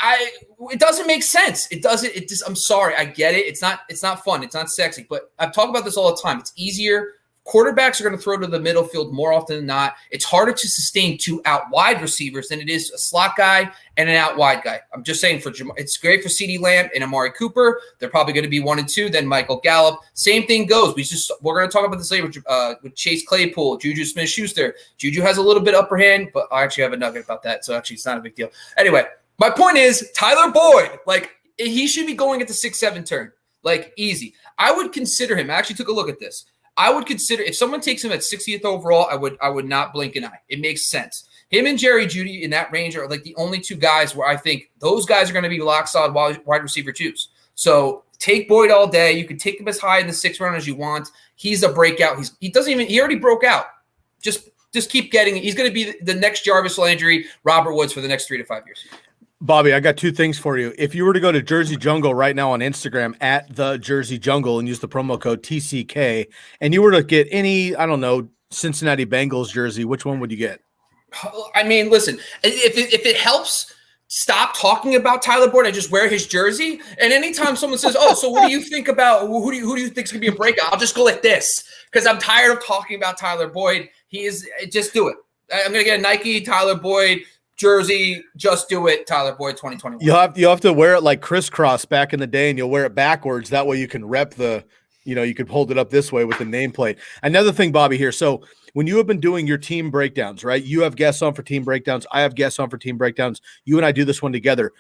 It doesn't make sense. I'm sorry. I get it. It's not fun. It's not sexy, but I've talked about this all the time. It's easier. Quarterbacks are going to throw to the middle field more often than not. It's harder to sustain 2 out wide receivers than it is a slot guy and an out wide guy. I'm just saying it's great for CeeDee Lamb and Amari Cooper. They're probably going to be 1 and 2. Then Michael Gallup. Same thing goes. We're going to talk about this later with Chase Claypool, Juju Smith-Schuster. Juju has a little bit upper hand, but I actually have a nugget about that, so actually it's not a big deal. Anyway, my point is Tyler Boyd, like he should be going at the 6-7 turn, like easy. I would consider him. I actually took a look at this. I would consider if someone takes him at 60th overall, I would not blink an eye. It makes sense. Him and Jerry Jeudy in that range are like the only 2 guys where I think those guys are going to be lock solid wide receiver 2s. So take Boyd all day. You can take him as high in the 6th round as you want. He's a breakout. He already broke out. Just keep getting it. He's going to be the next Jarvis Landry, Robert Woods for the next 3 to 5 years. Bobby, I got 2 things for you. If you were to go to Jersey Jungle right now on Instagram at the Jersey Jungle and use the promo code TCK, and you were to get any, I don't know, Cincinnati Bengals jersey, which one would you get? I mean, listen, if it helps stop talking about Tyler Boyd, I just wear his jersey. And anytime someone says, "Oh, so what do you think about who do you think is going to be a breakout?" I'll just go like this because I'm tired of talking about Tyler Boyd. Just do it. I'm going to get a Nike Tyler Boyd jersey, just do it, Tyler Boyd 2021. You have to wear it like crisscross back in the day, and you'll wear it backwards. That way you can rep you could hold it up this way with the nameplate. Another thing, Bobby, here. So when you have been doing your team breakdowns, right? You have guests on for team breakdowns. I have guests on for team breakdowns. You and I do this one together.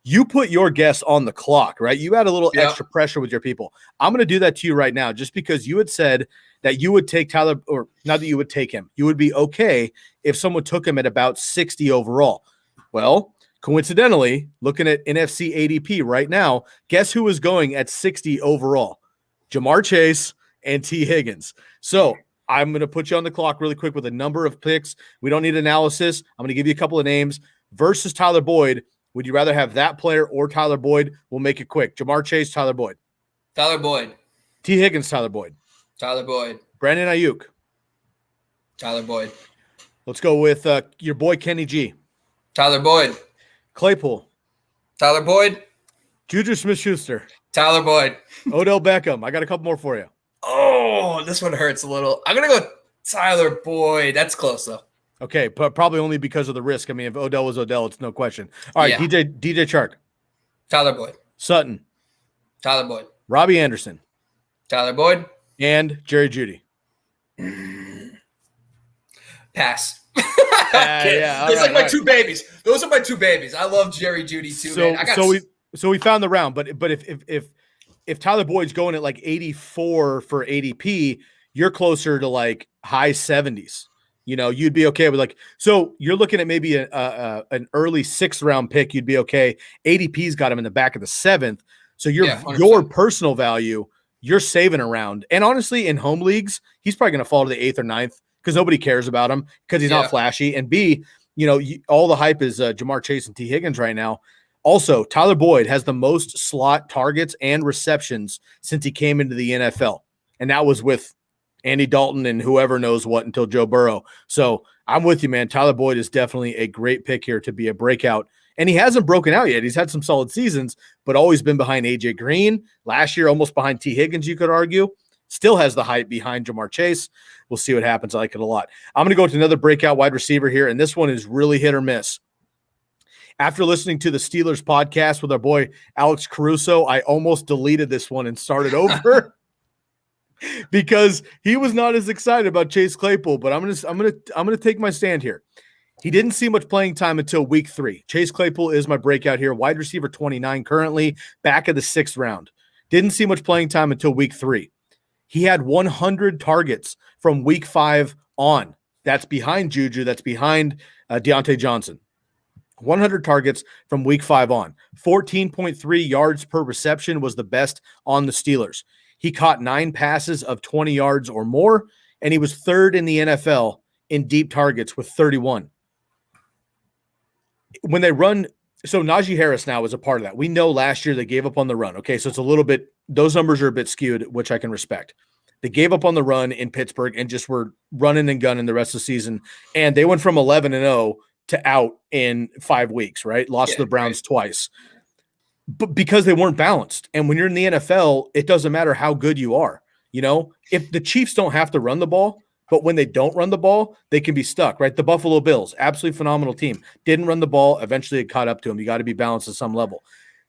You put your guests on the clock, right? You add a little extra pressure with your people. I'm going to do that to you right now, just because you had said that you would take Tyler, or not that you would take him. You would be okay if someone took him at about 60 overall. Well, coincidentally, looking at NFC ADP right now, guess who is going at 60 overall? Jamar Chase and T. Higgins. So I'm going to put you on the clock really quick with a number of picks. We don't need analysis. I'm going to give you a couple of names. Versus Tyler Boyd, would you rather have that player or Tyler Boyd? We'll make it quick. Jamar Chase, Tyler Boyd. Tyler Boyd. T. Higgins, Tyler Boyd. Tyler Boyd. Brandon Ayuk. Tyler Boyd. Let's go with your boy Kenny G. Tyler Boyd. Claypool. Tyler Boyd. Juju Smith-Schuster. Tyler Boyd. Odell Beckham. I got a couple more for you. Oh, this one hurts a little. I'm going to go Tyler Boyd. That's close, though. Okay, but probably only because of the risk. I mean, if Odell was Odell, it's no question. All right, yeah. DJ Chark. Tyler Boyd. Sutton. Tyler Boyd. Robbie Anderson. Tyler Boyd. And Jerry Jeudy. Pass. Yeah, it's like my 2 babies. Those are my 2 babies. I love Jerry Jeudy too. So we found the round, but if Tyler Boyd's going at like 84 for ADP, you're closer to like high 70s. You'd be okay with like, so you're looking at maybe an early 6th round pick. You'd be okay. ADP's got him in the back of the 7th. So your personal value, you're saving around. And honestly, in home leagues, he's probably going to fall to the 8th or 9th because nobody cares about him because he's not flashy. And B, all the hype is Jamar Chase and T. Higgins right now. Also, Tyler Boyd has the most slot targets and receptions since he came into the NFL. And that was with Andy Dalton and whoever knows what until Joe Burrow. So I'm with you, man. Tyler Boyd is definitely a great pick here to be a breakout. And he hasn't broken out yet. He's had some solid seasons, but always been behind A.J. Green. Last year, almost behind T. Higgins, you could argue. Still has the hype behind Jamar Chase. We'll see what happens. I like it a lot. I'm going to go to another breakout wide receiver here, and this one is really hit or miss. After listening to the Steelers podcast with our boy Alex Caruso, I almost deleted this one and started over. because he was not as excited about Chase Claypool, but I'm gonna take my stand here. He didn't see much playing time until week 3. Chase Claypool is my breakout here. Wide receiver 29 currently, back of the 6th round. Didn't see much playing time until week 3. He had 100 targets from week 5 on. That's behind Juju. That's behind Deontay Johnson. 100 targets from week 5 on. 14.3 yards per reception was the best on the Steelers. He caught 9 passes of 20 yards or more, and he was 3rd in the NFL in deep targets with 31. When they run, so Najee Harris now is a part of that. We know last year they gave up on the run. Okay, so it's a little bit, those numbers are a bit skewed, which I can respect. They gave up on the run in Pittsburgh and just were running and gunning the rest of the season. And they went from 11-0 to out in 5 weeks, right? Lost to the Browns twice. But because they weren't balanced. And when you're in the NFL, it doesn't matter how good you are. You know, if the Chiefs don't have to run the ball, but when they don't run the ball, they can be stuck, right? The Buffalo Bills, absolutely phenomenal team. Didn't run the ball. Eventually it caught up to him. You got to be balanced at some level.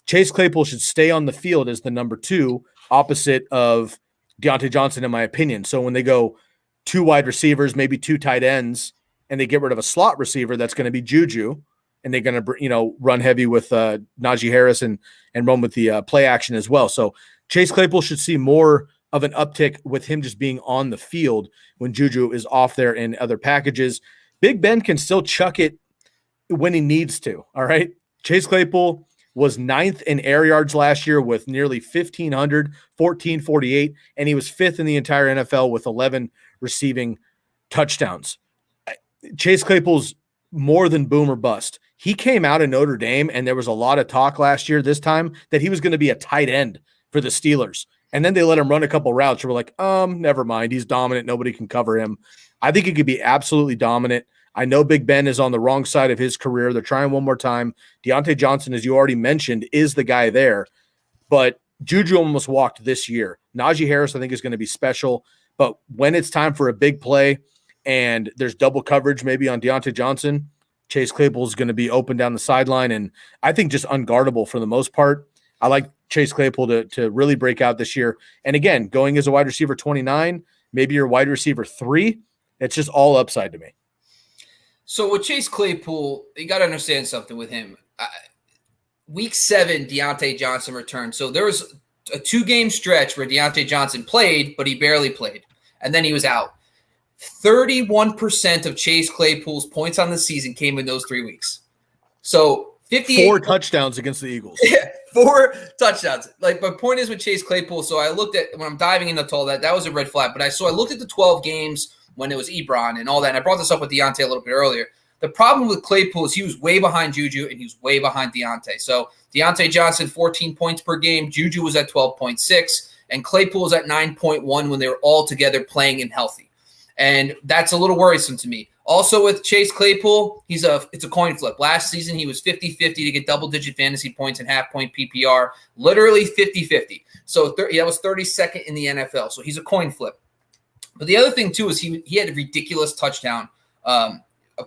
Chase Claypool should stay on the field as the number 2, opposite of Deontay Johnson, in my opinion. So when they go 2 wide receivers, maybe 2 tight ends, and they get rid of a slot receiver, that's going to be Juju, and they're going to, run heavy with Najee Harris and run with the play action as well. So Chase Claypool should see more of an uptick with him just being on the field when Juju is off there in other packages. Big Ben can still chuck it when he needs to, all right? Chase Claypool was 9th in air yards last year with nearly 1,500, 1,448, and he was 5th in the entire NFL with 11 receiving touchdowns. Chase Claypool's more than boom or bust. He came out of Notre Dame, and there was a lot of talk last year, this time, that he was going to be a tight end for the Steelers. And then they let him run a couple routes. We're like, never mind. He's dominant. Nobody can cover him. I think he could be absolutely dominant. I know Big Ben is on the wrong side of his career. They're trying one more time. Deontay Johnson, as you already mentioned, is the guy there. But Juju almost walked this year. Najee Harris, I think, is going to be special. But when it's time for a big play and there's double coverage maybe on Deontay Johnson, Chase Claypool is going to be open down the sideline and I think just unguardable for the most part. I like Chase Claypool to really break out this year. And again, going as a wide receiver 29, maybe your wide receiver 3, it's just all upside to me. So with Chase Claypool, you got to understand something with him. Week 7, Deontay Johnson returned. So there was a 2-game stretch where Deontay Johnson played, but he barely played. And then he was out. 31% of Chase Claypool's points on the season came in those 3 weeks. So 4 touchdowns against the Eagles. Yeah, 4 touchdowns. Like, my point is with Chase Claypool, so I looked at, when I'm diving into all that was a red flag. But I looked at the 12 games when it was Ebron and all that. And I brought this up with Deontay a little bit earlier. The problem with Claypool is he was way behind Juju and he was way behind Deontay. So Deontay Johnson, 14 points per game. Juju was at 12.6. And Claypool was at 9.1 when they were all together playing and healthy. And that's a little worrisome to me. Also with Chase Claypool, it's a coin flip. Last season, he was 50-50 to get double-digit fantasy points and half-point PPR. Literally 50-50. So that was 32nd in the NFL. So he's a coin flip. But the other thing, too, is he had a ridiculous touchdown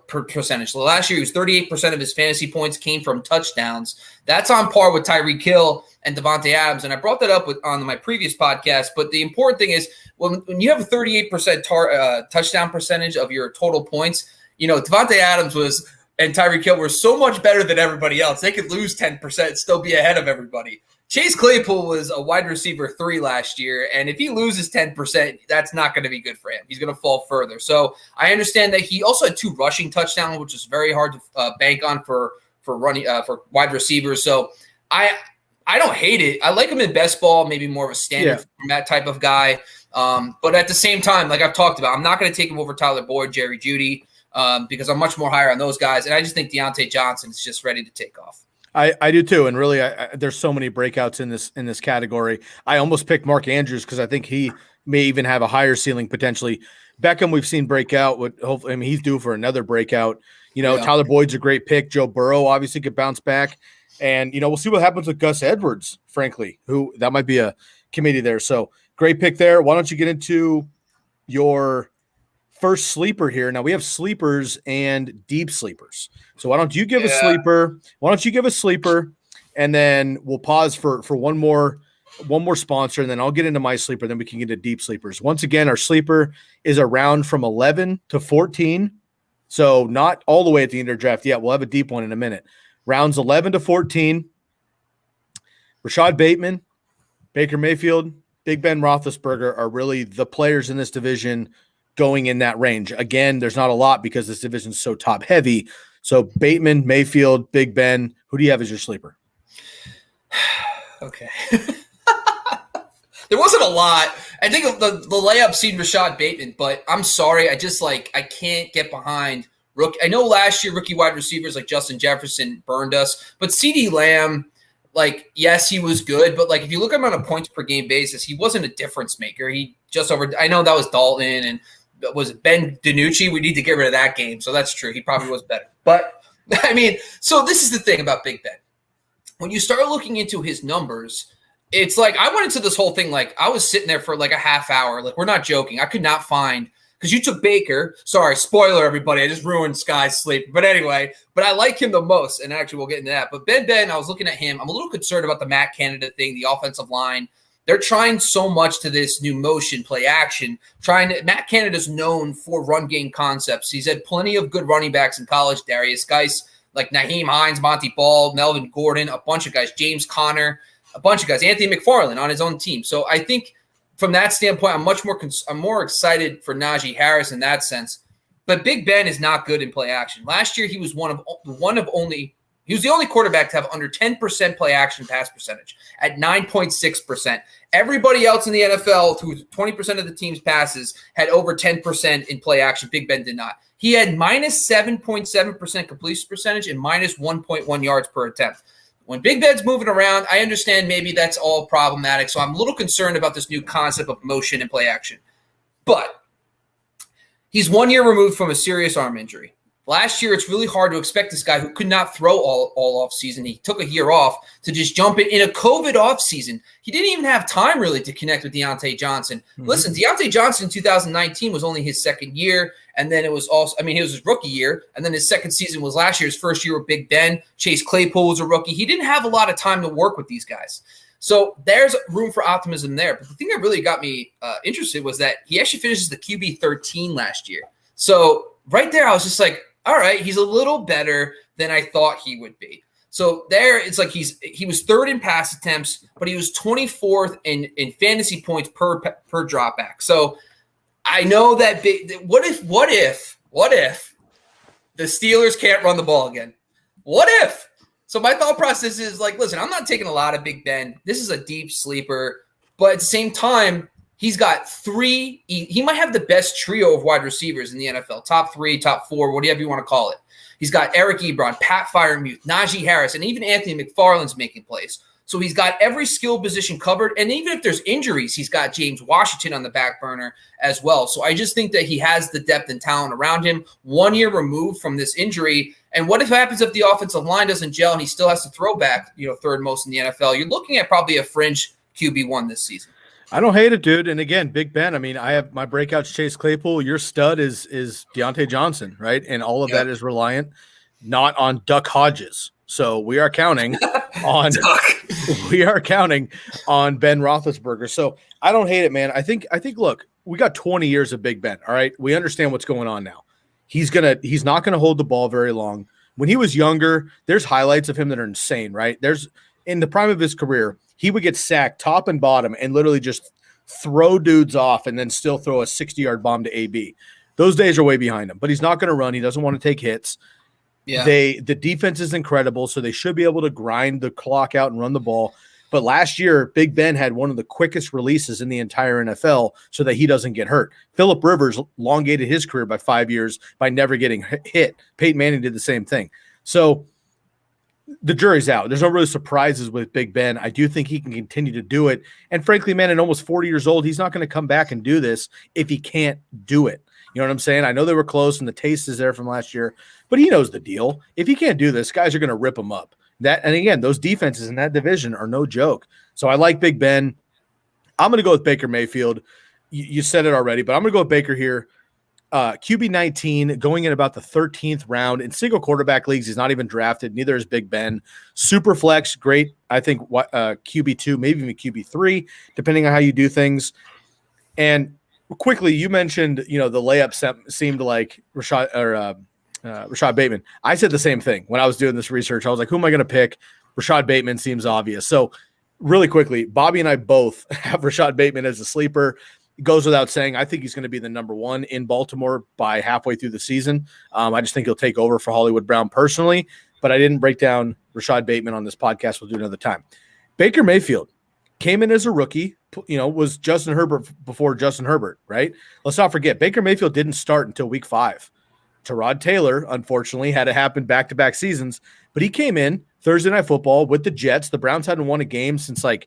percentage. So last year, he was 38% of his fantasy points came from touchdowns. That's on par with Tyreek Hill and Devontae Adams. And I brought that up on my previous podcast. But the important thing is, when you have a 38% touchdown percentage of your total points, Devontae Adams and Tyreek Hill were so much better than everybody else. They could lose 10%, still be ahead of everybody. Chase Claypool was a wide receiver 3 last year, and if he loses 10%, that's not going to be good for him. He's going to fall further. So I understand that he also had 2 rushing touchdowns, which is very hard to bank on for wide receivers. So I don't hate it. I like him in best ball, maybe more of a standard format type of guy. But at the same time, like I've talked about, I'm not going to take him over Tyler Boyd, Jerry Jeudy, because I'm much more higher on those guys. And I just think Deontay Johnson is just ready to take off. I do too, and really, there's so many breakouts in this category. I almost picked Mark Andrews because I think he may even have a higher ceiling potentially. Beckham, we've seen breakout. Hopefully, he's due for another breakout. Tyler Boyd's a great pick. Joe Burrow obviously could bounce back, and we'll see what happens with Gus Edwards. Frankly, who that might be a committee there. So great pick there. Why don't you get into your first sleeper here? Now we have sleepers and deep sleepers. So why don't you give a sleeper? Why don't you give a sleeper, and then we'll pause for one more one more sponsor, and then I'll get into my sleeper. Then we can get into deep sleepers. Once again, our sleeper is around from 11 to 14. So not all the way at the end of the draft yet. We'll have a deep one in a minute. Rounds 11 to 14. Rashad Bateman, Baker Mayfield, Big Ben Roethlisberger are really the players in this division going in that range. Again, there's not a lot because this division is so top heavy. So Bateman, Mayfield, Big Ben, who do you have as your sleeper? Okay. There wasn't a lot. I think the layup seemed Rashad Bateman, but I'm sorry. I can't get behind rookie. I know last year rookie wide receivers like Justin Jefferson burned us, but CeeDee Lamb, yes, he was good, but if you look at him on a points per game basis, he wasn't a difference maker. I know that was Dalton and was it Ben DiNucci? We need to get rid of that game. So that's true. He probably was better. But so this is the thing about Big Ben. When you start looking into his numbers, it's I went into this whole thing I was sitting there for a half hour. We're not joking. I could not find because you took Baker. Sorry, spoiler, everybody. I just ruined Sky's sleep. But anyway, I like him the most, and actually we'll get into that. But Ben, I was looking at him. I'm a little concerned about the Matt Canada thing, the offensive line. They're trying so much to this new motion play action. Matt Canada's known for run game concepts. He's had plenty of good running backs in college. Darius Geis, Naheem Hines, Monty Ball, Melvin Gordon, a bunch of guys, James Conner, a bunch of guys, Anthony McFarland on his own team. So I think from that standpoint, I'm more excited for Najee Harris in that sense. But Big Ben is not good in play action. Last year, he was he was the only quarterback to have under 10% play action pass percentage at 9.6%. Everybody else in the NFL, who 20% of the team's passes, had over 10% in play action. Big Ben did not. He had minus 7.7% completion percentage and minus 1.1 yards per attempt. When Big Ben's moving around, I understand maybe that's all problematic. So I'm a little concerned about this new concept of motion and play action. But he's 1 year removed from a serious arm injury. Last year, it's really hard to expect this guy who could not throw all off season. He took a year off to just jump in a COVID off season. He didn't even have time really to connect with Deontay Johnson. Mm-hmm. Listen, Deontay Johnson in 2019 was only his second year. And then it was it was his rookie year. And then his second season was last year's first year with Big Ben. Chase Claypool was a rookie. He didn't have a lot of time to work with these guys. So there's room for optimism there. But the thing that really got me interested was that he actually finishes the QB 13 last year. So right there, I was just all right, he's a little better than I thought he would be. So there, it's he was third in pass attempts, but he was 24th in fantasy points per drop back. So I know that what if the Steelers can't run the ball again? What if? So my thought process is listen, I'm not taking a lot of Big Ben. This is a deep sleeper, but at the same time, he's got three. He might have the best trio of wide receivers in the NFL. Top three, top four, whatever you want to call it. He's got Eric Ebron, Pat Freiermuth, Najee Harris, and even Anthony McFarland's making plays. So he's got every skill position covered. And even if there's injuries, he's got James Washington on the back burner as well. So I just think that he has the depth and talent around him. 1 year removed from this injury. And what happens if the offensive line doesn't gel and he still has to throw back, third most in the NFL? You're looking at probably a fringe QB1 this season. I don't hate it, dude. And again, Big Ben, I have my breakouts Chase Claypool. Your stud is Deontay Johnson, right? And all of that is reliant not on Duck Hodges. So we are counting on Ben Roethlisberger. So I don't hate it, man. I think look, we got 20 years of Big Ben. All right. We understand what's going on now. He's not gonna hold the ball very long. When he was younger, there's highlights of him that are insane, right? There's in the prime of his career, he would get sacked top and bottom and literally just throw dudes off and then still throw a 60-yard bomb to AB. Those days are way behind him, but he's not going to run. He doesn't want to take hits. Yeah. The defense is incredible, so they should be able to grind the clock out and run the ball. But last year, Big Ben had one of the quickest releases in the entire NFL so that he doesn't get hurt. Phillip Rivers elongated his career by 5 years by never getting hit. Peyton Manning did the same thing. So the jury's out. There's no really surprises with Big Ben. I do think he can continue to do it. And frankly, man, at almost 40 years old, he's not going to come back and do this if he can't do it. You know what I'm saying? I know they were close and the taste is there from last year, but he knows the deal. If he can't do this, guys are going to rip him up. And again, those defenses in that division are no joke. So I like Big Ben. I'm going to go with Baker Mayfield. You said it already, but I'm going to go with Baker here. QB 19, going in about the 13th round. In single quarterback leagues, he's not even drafted. Neither is Big Ben. Super flex, great. I think QB 2, maybe even QB 3, depending on how you do things. And quickly, you mentioned, the layup seemed like Rashad Bateman. I said the same thing when I was doing this research. I was like, who am I going to pick? Rashad Bateman seems obvious. So really quickly, Bobby and I both have Rashad Bateman as a sleeper. It goes without saying, I think he's going to be the number 1 in Baltimore by halfway through the season. I just think he'll take over for Hollywood Brown personally, but I didn't break down Rashad Bateman on this podcast. We'll do another time. Baker Mayfield came in as a rookie, was Justin Herbert before Justin Herbert, right? Let's not forget, Baker Mayfield didn't start until week 5. Tyrod Taylor, unfortunately, had to happen back-to-back seasons, but he came in Thursday Night Football with the Jets. The Browns hadn't won a game since I think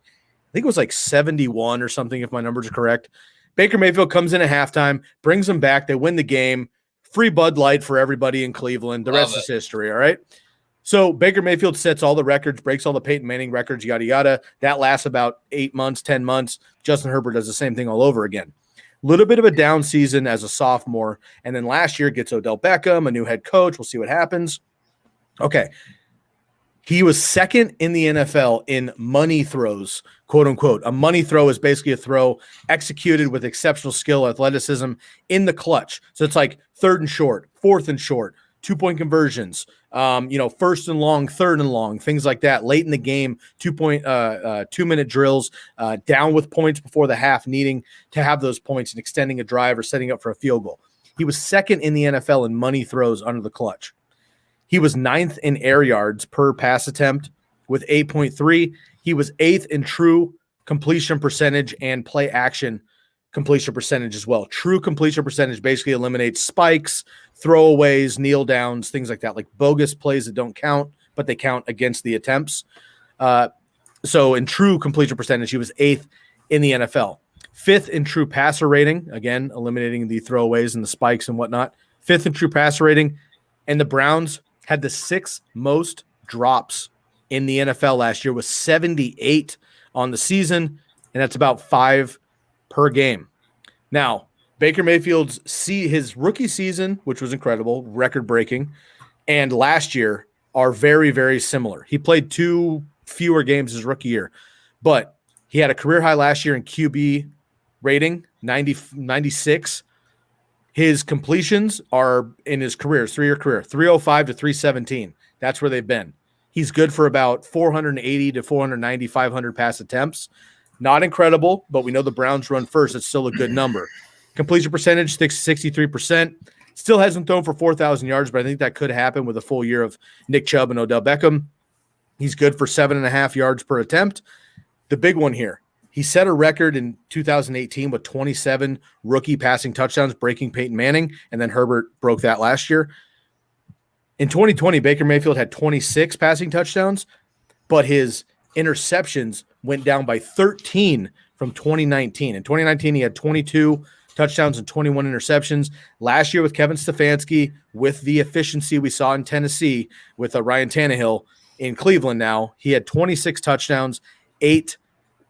it was 71 or something, if my numbers are correct. Baker Mayfield comes in at halftime, brings them back. They win the game. Free Bud Light for everybody in Cleveland. The rest is history, all right? So Baker Mayfield sets all the records, breaks all the Peyton Manning records, yada, yada. That lasts about 8 months, 10 months. Justin Herbert does the same thing all over again. Little bit of a down season as a sophomore, and then last year gets Odell Beckham, a new head coach. We'll see what happens. Okay. He was second in the NFL in money throws, quote unquote. A money throw is basically a throw executed with exceptional skill, athleticism in the clutch. So it's like 3rd and short, 4th and short, 2-point conversions, 1st and long, 3rd and long, things like that. Late in the game, 2-minute drills, down with points before the half, needing to have those points and extending a drive or setting up for a field goal. He was second in the NFL in money throws under the clutch. He was 9th in air yards per pass attempt with 8.3. He was 8th in true completion percentage and play action completion percentage as well. True completion percentage basically eliminates spikes, throwaways, kneel downs, things like that, like bogus plays that don't count, but they count against the attempts. So in true completion percentage, he was 8th in the NFL. 5th in true passer rating, again, eliminating the throwaways and the spikes and whatnot. 5th in true passer rating. And the Browns had the 6th most drops in the NFL last year with 78 on the season, and that's about 5 per game. Now, Baker Mayfield's his rookie season, which was incredible, record-breaking, and last year are very, very similar. He played 2 fewer games his rookie year, but he had a career high last year in QB rating, 96. His completions are in his career, his 3-year career, 305 to 317. That's where they've been. He's good for about 480 to 490, 500 pass attempts. Not incredible, but we know the Browns run first. It's still a good number. Completion percentage, 63%. Still hasn't thrown for 4,000 yards, but I think that could happen with a full year of Nick Chubb and Odell Beckham. He's good for 7.5 yards per attempt. The big one here, he set a record in 2018 with 27 rookie passing touchdowns, breaking Peyton Manning, and then Herbert broke that last year. In 2020, Baker Mayfield had 26 passing touchdowns, but his interceptions went down by 13 from 2019. In 2019, he had 22 touchdowns and 21 interceptions. Last year with Kevin Stefanski, with the efficiency we saw in Tennessee with Ryan Tannehill in Cleveland now, he had 26 touchdowns, 8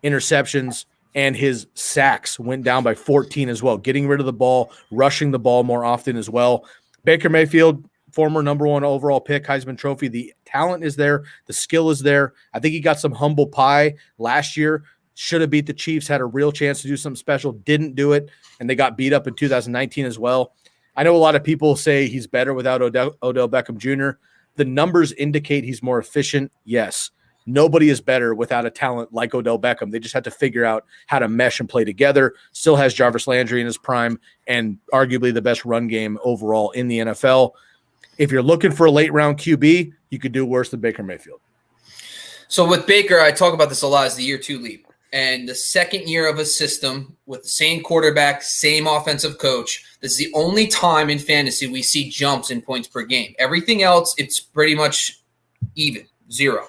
interceptions, and his sacks went down by 14 as well, getting rid of the ball, rushing the ball more often as well. Baker Mayfield, former number 1 overall pick, Heisman Trophy. The talent is there. The skill is there. I think he got some humble pie last year. Should have beat the Chiefs, had a real chance to do something special, didn't do it, and they got beat up in 2019 as well. I know a lot of people say he's better without Odell Beckham Jr. The numbers indicate he's more efficient, yes. Nobody is better without a talent like Odell Beckham. They just have to figure out how to mesh and play together. Still has Jarvis Landry in his prime and arguably the best run game overall in the NFL. If you're looking for a late-round QB, you could do worse than Baker Mayfield. So with Baker, I talk about this a lot, is the year 2 leap. And the second year of a system with the same quarterback, same offensive coach, this is the only time in fantasy we see jumps in points per game. Everything else, it's pretty much even, 0.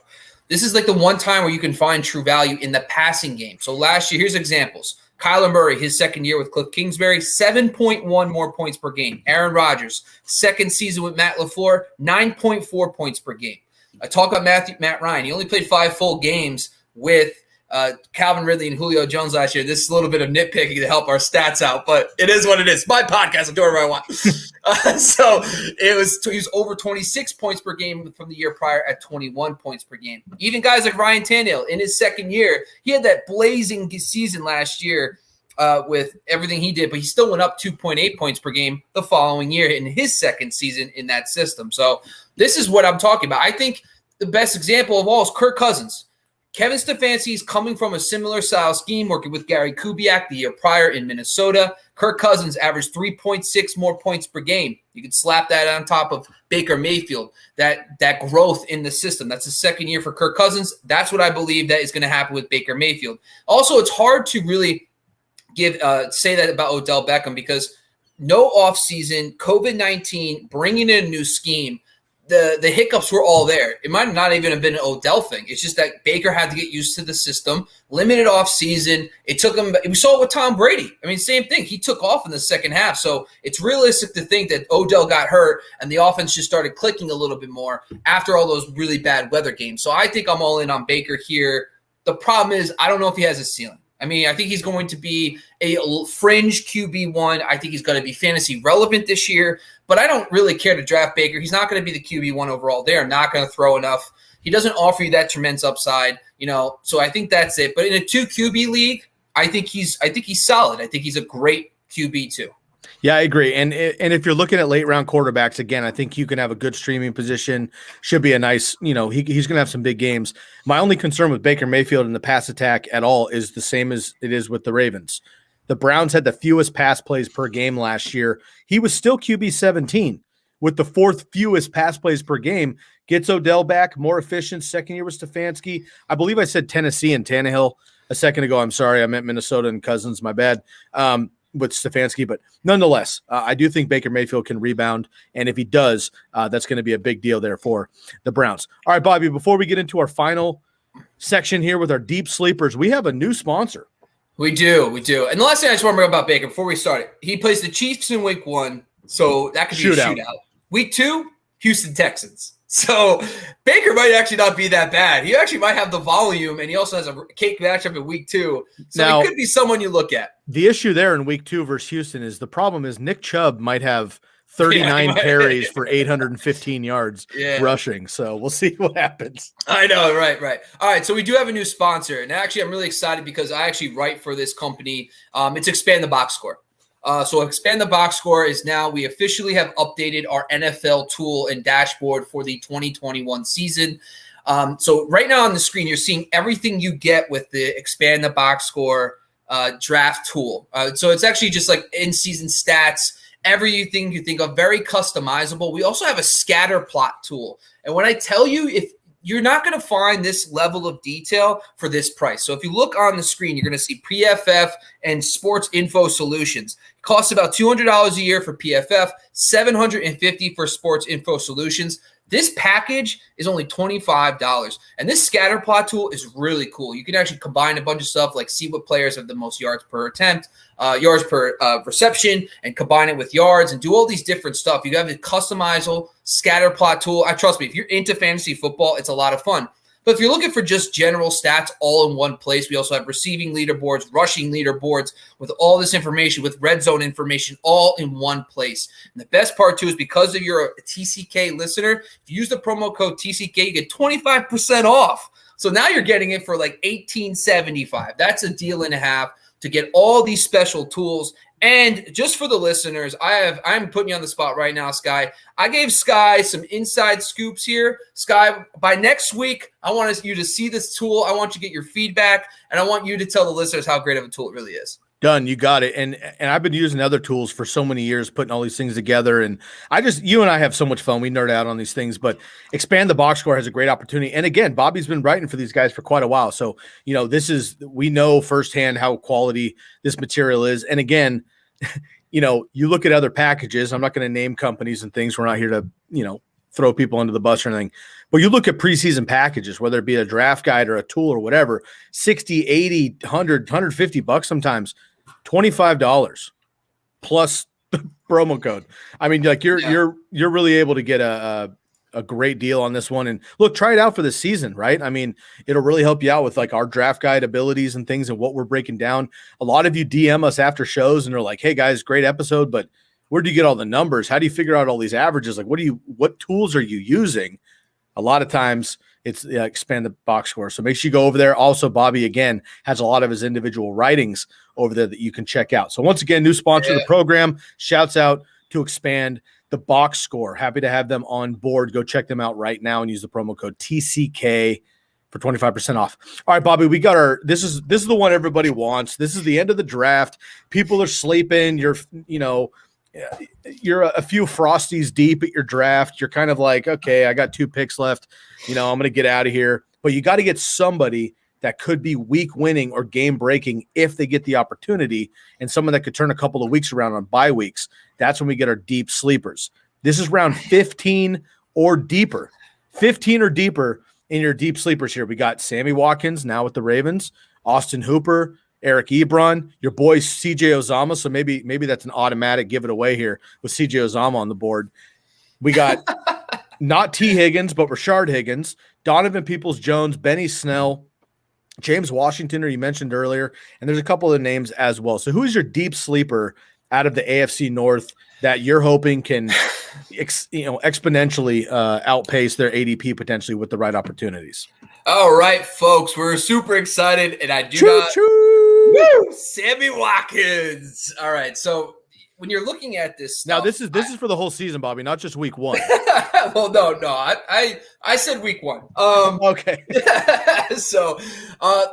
This is like the one time where you can find true value in the passing game. So last year, here's examples. Kyler Murray, his second year with Cliff Kingsbury, 7.1 more points per game. Aaron Rodgers, second season with Matt LaFleur, 9.4 points per game. I talk about Matt Ryan. He only played 5 full games with Calvin Ridley and Julio Jones last year. This is a little bit of nitpicking to help our stats out, but it is what it is. My podcast, I do whatever I want. So he was over 26 points per game from the year prior at 21 points per game. Even guys like Ryan Tannehill in his second year, he had that blazing season last year with everything he did, but he still went up 2.8 points per game the following year in his second season in that system. So this is what I'm talking about. I think the best example of all is Kirk Cousins. Kevin Stefanski is coming from a similar style scheme, working with Gary Kubiak the year prior in Minnesota. Kirk Cousins averaged 3.6 more points per game. You can slap that on top of Baker Mayfield, that growth in the system. That's the second year for Kirk Cousins. That's what I believe that is going to happen with Baker Mayfield. Also, it's hard to really say that about Odell Beckham because no offseason, COVID-19, bringing in a new scheme, the hiccups were all there. It might not even have been an Odell thing. It's just that Baker had to get used to the system, limited offseason. It took him – we saw it with Tom Brady. I mean, same thing. He took off in the second half. So it's realistic to think that Odell got hurt and the offense just started clicking a little bit more after all those really bad weather games. So I think I'm all in on Baker here. The problem is I don't know if he has a ceiling. I mean, I think he's going to be a fringe QB1. I think he's going to be fantasy relevant this year, but I don't really care to draft Baker. He's not going to be the QB1 overall. They are not going to throw enough. He doesn't offer you that tremendous upside, so I think that's it. But in a 2 QB league, I think he's solid. I think he's a great QB too. Yeah, I agree. And if you're looking at late round quarterbacks, again, I think you can have a good streaming position. Should be a nice, he's going to have some big games. My only concern with Baker Mayfield in the pass attack at all is the same as it is with the Ravens. The Browns had the fewest pass plays per game last year. He was still QB 17 with the 4th fewest pass plays per game. Gets Odell back, more efficient. Second year with Stefanski. I believe I said Tennessee and Tannehill a second ago. I'm sorry. I meant Minnesota and Cousins. My bad. With Stefanski, but nonetheless, I do think Baker Mayfield can rebound, and if he does, that's going to be a big deal there for the Browns. All right, Bobby, before we get into our final section here with our deep sleepers, we have a new sponsor. We do. And the last thing I just want to bring up about Baker before we start it, he plays the Chiefs in week 1, so that could be a shootout. Week 2, Houston Texans. So Baker might actually not be that bad. He actually might have the volume, and he also has a cake matchup in week 2. So now, he could be someone you look at. The issue there in week 2 versus Houston is the problem is Nick Chubb might have 39 carries for 815 yards rushing. So we'll see what happens. I know, right. All right, so we do have a new sponsor, and actually I'm really excited because I actually write for this company. It's Expand the Box Score. So Expand the Box Score is now, we officially have updated our NFL tool and dashboard for the 2021 season. So right now on the screen, you're seeing everything you get with the Expand the Box Score draft tool. So it's actually just like in-season stats, everything you think of, very customizable. We also have a scatter plot tool. And when I tell you, if you're not going to find this level of detail for this price. So if you look on the screen, you're going to see PFF and Sports Info Solutions. It costs about $200 a year for PFF, $750 for Sports Info Solutions. This package is only $25. And this scatter plot tool is really cool. You can actually combine a bunch of stuff, like see what players have the most yards per attempt, yards per reception, and combine it with yards and do all these different stuff. You have a customizable scatter plot tool. Trust me, if you're into fantasy football, it's a lot of fun. But if you're looking for just general stats all in one place, we also have receiving leaderboards, rushing leaderboards with all this information, with red zone information, all in one place. And the best part, too, is because of you're a TCK listener, if you use the promo code TCK, you get 25% off. So now you're getting it for like $18.75. That's a deal and a half to get all these special tools. And just for the listeners, I'm putting you on the spot right now, Sky. I gave Sky some inside scoops here. Sky, by next week, I want you to see this tool. I want you to get your feedback, and I want you to tell the listeners how great of a tool it really is. Done. You got it. And I've been using other tools for so many years, putting all these things together. And you and I have so much fun. We nerd out on these things, but Expand the Box Score has a great opportunity. And again, Bobby's been writing for these guys for quite a while. So, we know firsthand how quality this material is. And again, you look at other packages. I'm not going to name companies and things. We're not here to, throw people under the bus or anything. But you look at preseason packages, whether it be a draft guide or a tool or whatever, 60, 80, 100, 150 bucks sometimes, $25 plus promo code. I mean, like you're really able to get a a great deal on this one. And look, try it out for the season, right? I mean, it'll really help you out with like our draft guide abilities and things and what we're breaking down. A lot of you DM us after shows and they're like, hey guys, great episode, but where do you get all the numbers? How do you figure out all these averages? Like, what tools are you using? A lot of times it's expand the box score. So make sure you go over there. Also, Bobby, again, has a lot of his individual writings over there that you can check out. So once again, new sponsor of the program, shouts out to Expand the Box Score. Happy to have them on board. Go check them out right now and use the promo code TCK for 25% off. All right, Bobby, we got this is the one everybody wants. This is the end of the draft. People are sleeping. You're a few Frosties deep at your draft. You're kind of like, okay, I got 2 picks left. I'm going to get out of here. But you got to get somebody that could be week winning or game breaking if they get the opportunity, and someone that could turn a couple of weeks around on bye weeks. That's when we get our deep sleepers. This is round 15 or deeper. 15 or deeper in your deep sleepers here. We got Sammy Watkins now with the Ravens, Austin Hooper, Eric Ebron, your boy CJ Uzomah. So maybe that's an automatic give it away here with CJ Uzomah on the board. We got not T. Higgins, but Rashard Higgins, Donovan Peoples-Jones, Benny Snell, James Washington, you mentioned earlier, and there's a couple of names as well. So who is your deep sleeper out of the AFC North that you're hoping can exponentially outpace their ADP potentially with the right opportunities? All right, folks, we're super excited, and I do Sammy Watkins. All right, so when you're looking at this stuff, now this is for the whole season, Bobby, not just week 1. Well, no, I said week 1. Okay. So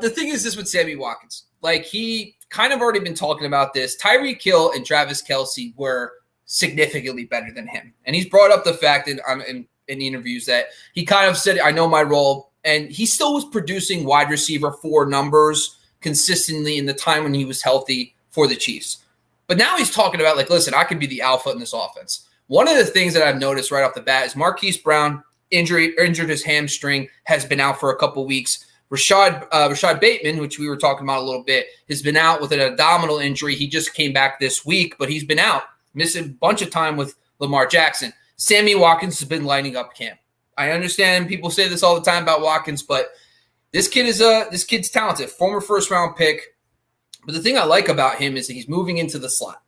the thing is this with Sammy Watkins, like he kind of already been talking about this. Tyreek Hill and Travis Kelce were significantly better than him, and he's brought up the fact in the interviews that he kind of said, "I know my role," and he still was producing wide receiver 4 numbers consistently in the time when he was healthy for the Chiefs. But now he's talking about, like, listen, I could be the alpha in this offense. One of the things that I've noticed right off the bat is Marquise Brown injured his hamstring, has been out for a couple weeks. Rashad Bateman, which we were talking about a little bit, has been out with an abdominal injury. He just came back this week, but he's been out, missing a bunch of time with Lamar Jackson. Sammy Watkins has been lining up camp. I understand people say this all the time about Watkins, but this kid's talented, former first-round pick. But the thing I like about him is that he's moving into the slot.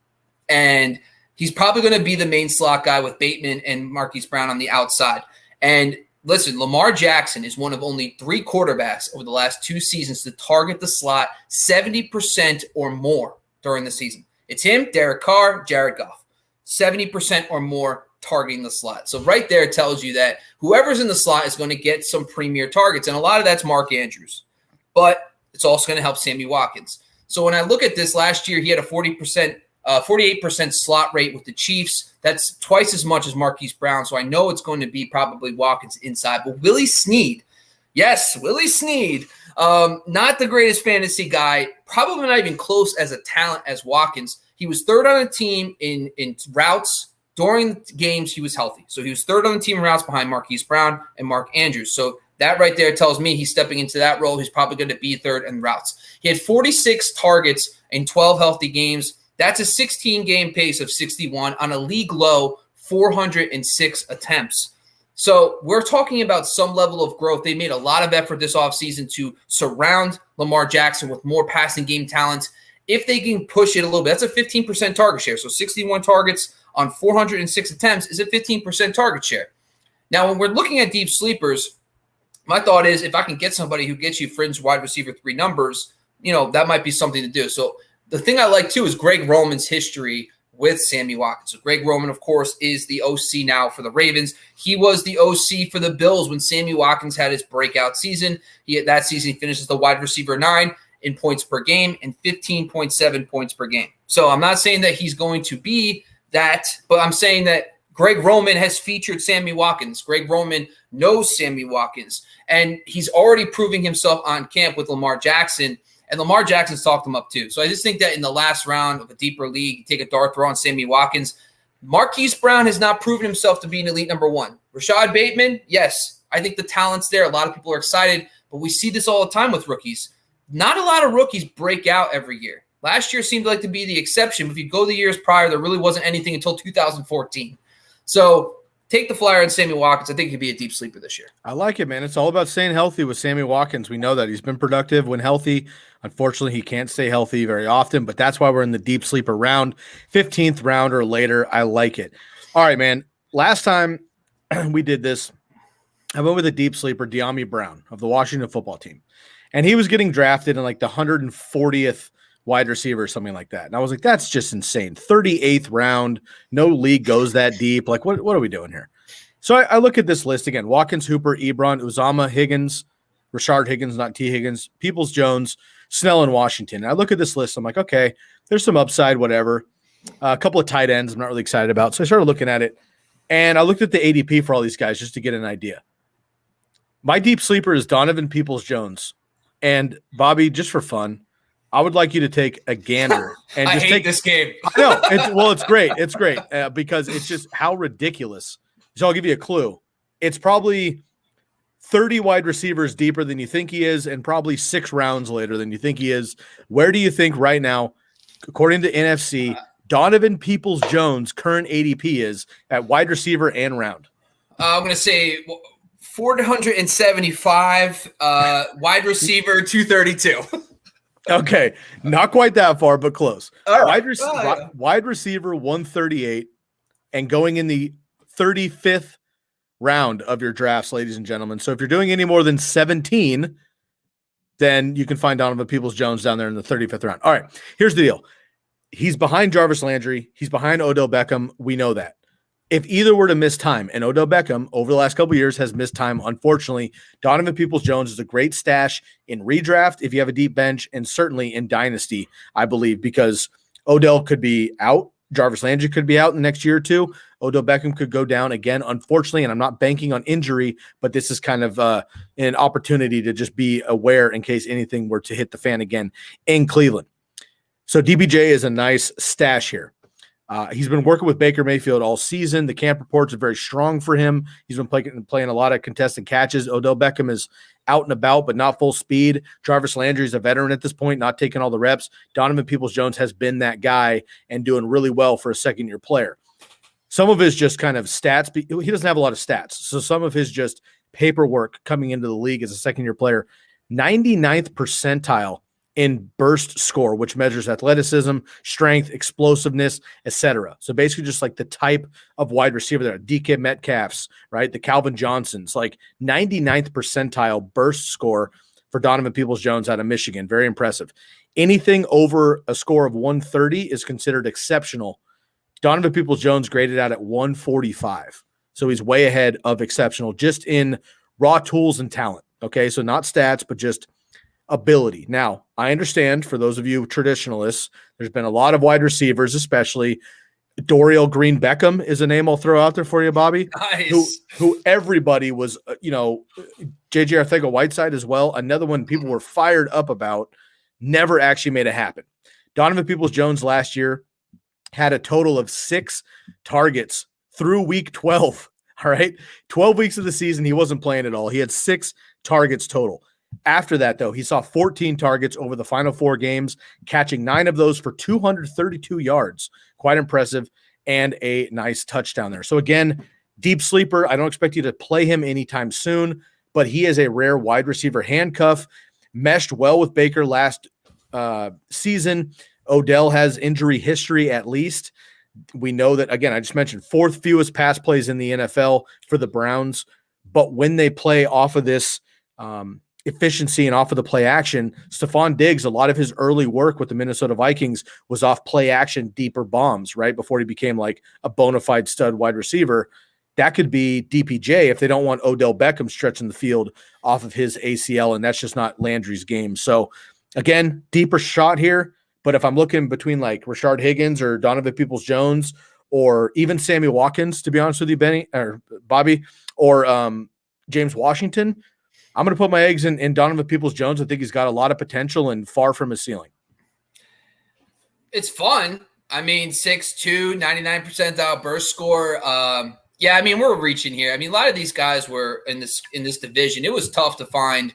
And he's probably going to be the main slot guy with Bateman and Marquise Brown on the outside. And listen, Lamar Jackson is one of only 3 quarterbacks over the last 2 seasons to target the slot 70% or more during the season. It's him, Derek Carr, Jared Goff. 70% or more targeting the slot. So right there tells you that whoever's in the slot is going to get some premier targets. And a lot of that's Mark Andrews. But it's also going to help Sammy Watkins. So when I look at this last year, he had a 48% slot rate with the Chiefs. That's twice as much as Marquise Brown. So I know it's going to be probably Watkins inside. But Willie Snead, yes, Willie Snead, not the greatest fantasy guy, probably not even close as a talent as Watkins. He was 3rd on the team in routes during games he was healthy. So he was 3rd on the team in routes behind Marquise Brown and Mark Andrews. So that right there tells me he's stepping into that role. He's probably going to be 3rd in routes. He had 46 targets in 12 healthy games. That's a 16-game pace of 61 on a league low 406 attempts. So we're talking about some level of growth. They made a lot of effort this offseason to surround Lamar Jackson with more passing game talent. If they can push it a little bit, that's a 15% target share. So 61 targets on 406 attempts is a 15% target share. Now, when we're looking at deep sleepers, my thought is if I can get somebody who gets you fringe wide receiver 3 numbers, that might be something to do. So the thing I like, too, is Greg Roman's history with Sammy Watkins. So Greg Roman, of course, is the OC now for the Ravens. He was the OC for the Bills when Sammy Watkins had his breakout season. That season, he finishes the wide receiver 9 in points per game and 15.7 points per game. So I'm not saying that he's going to be that, but I'm saying that Greg Roman has featured Sammy Watkins. Greg Roman knows Sammy Watkins, and he's already proving himself on camp with Lamar Jackson, and Lamar Jackson's talked him up too. So I just think that in the last round of a deeper league, you take a dart throw on Sammy Watkins. Marquise Brown has not proven himself to be an elite number 1. Rashad Bateman, yes, I think the talent's there. A lot of people are excited, but we see this all the time with rookies. Not a lot of rookies break out every year. Last year seemed like to be the exception. If you go the years prior, there really wasn't anything until 2014. So take the flyer on Sammy Watkins. I think he could be a deep sleeper this year. I like it, man. It's all about staying healthy with Sammy Watkins. We know that he's been productive when healthy. Unfortunately, he can't stay healthy very often, but that's why we're in the deep sleeper round, 15th round or later. I like it. All right, man. Last time we did this, I went with a deep sleeper, De'Ami Brown of the Washington football team. And he was getting drafted in like the 140th wide receiver or something like that. And I was like, that's just insane. 38th round. No league goes that deep. Like, what are we doing here? So I look at this list again. Watkins, Hooper, Ebron, Uzama, Higgins, Rashard Higgins, not T. Higgins, Peoples-Jones, Snell, and Washington. And I look at this list. I'm like, okay, there's some upside, whatever. A couple of tight ends I'm not really excited about. So I started looking at it. And I looked at the ADP for all these guys just to get an idea. My deep sleeper is Donovan Peoples-Jones. And Bobby, just for fun, I would like you to take a gander and I just hate take this game. No, it's great. It's great because it's just how ridiculous. So I'll give you a clue. It's probably 30 wide receivers deeper than you think he is, and probably 6 rounds later than you think he is. Where do you think right now, according to NFC, Donovan Peoples-Jones' current ADP is at wide receiver and round? I'm going to say 475, wide receiver 232. Okay, not quite that far, but close. All right. Wide receiver 138, and going in the 35th round of your drafts, ladies and gentlemen. So if you're doing any more than 17, then you can find Donovan Peoples-Jones down there in the 35th round. All right, here's the deal. He's behind Jarvis Landry. He's behind Odell Beckham. We know that. If either were to miss time, and Odell Beckham over the last couple of years has missed time, unfortunately, Donovan Peoples-Jones is a great stash in redraft if you have a deep bench, and certainly in dynasty, I believe, because Odell could be out. Jarvis Landry could be out in the next year or two. Odell Beckham could go down again, unfortunately, and I'm not banking on injury, but this is kind of an opportunity to just be aware in case anything were to hit the fan again in Cleveland. So DBJ is a nice stash here. He's been working with Baker Mayfield all season. The camp reports are very strong for him. He's been playing a lot of contested catches. Odell Beckham is out and about, but not full speed. Jarvis Landry is a veteran at this point, not taking all the reps. Donovan Peoples-Jones has been that guy and doing really well for a second-year player. Some of his just kind of stats, he doesn't have a lot of stats. So some of his just paperwork coming into the league as a second-year player, 99th percentile in burst score, which measures athleticism, strength, explosiveness, etc. So basically just like the type of wide receiver there, DK Metcalfs, right? The Calvin Johnsons, like 99th percentile burst score for Donovan Peoples-Jones out of Michigan. Very impressive. Anything over a score of 130 is considered exceptional. Donovan Peoples-Jones graded out at 145. So he's way ahead of exceptional just in raw tools and talent. Okay, so not stats, but just ability. Now, I understand for those of you traditionalists, there's been a lot of wide receivers, especially Dorial Green Beckham is a name I'll throw out there for you, Bobby. Nice. Who everybody was, J.J. Arcega-Whiteside as well. Another one people were fired up about, never actually made it happen. Donovan Peoples-Jones last year had a total of 6 targets through week 12. All right. 12 weeks of the season, he wasn't playing at all. He had 6 targets total. After that, though, he saw 14 targets over the final 4 games, catching 9 of those for 232 yards. Quite impressive, and a nice touchdown there. So again, deep sleeper. I don't expect you to play him anytime soon, but he is a rare wide receiver handcuff. Meshed well with Baker last season. Odell has injury history at least. We know that, again, I just mentioned 4th fewest pass plays in the NFL for the Browns, but when they play off of this efficiency and off of the play action, Stephon Diggs, a lot of his early work with the Minnesota Vikings was off play action, deeper bombs, right? Before he became like a bona fide stud wide receiver. That could be DPJ if they don't want Odell Beckham stretching the field off of his ACL, and that's just not Landry's game. So again, deeper shot here, but if I'm looking between like Rashard Higgins or Donovan Peoples-Jones or even Sammy Watkins, to be honest with you, Benny or Bobby, or James Washington, I'm going to put my eggs in Donovan Peoples-Jones. I think he's got a lot of potential and far from his ceiling. It's fun. I mean, 6'2", 99 percentile burst score. Yeah, I mean, we're reaching here. I mean, a lot of these guys were in this division. It was tough to find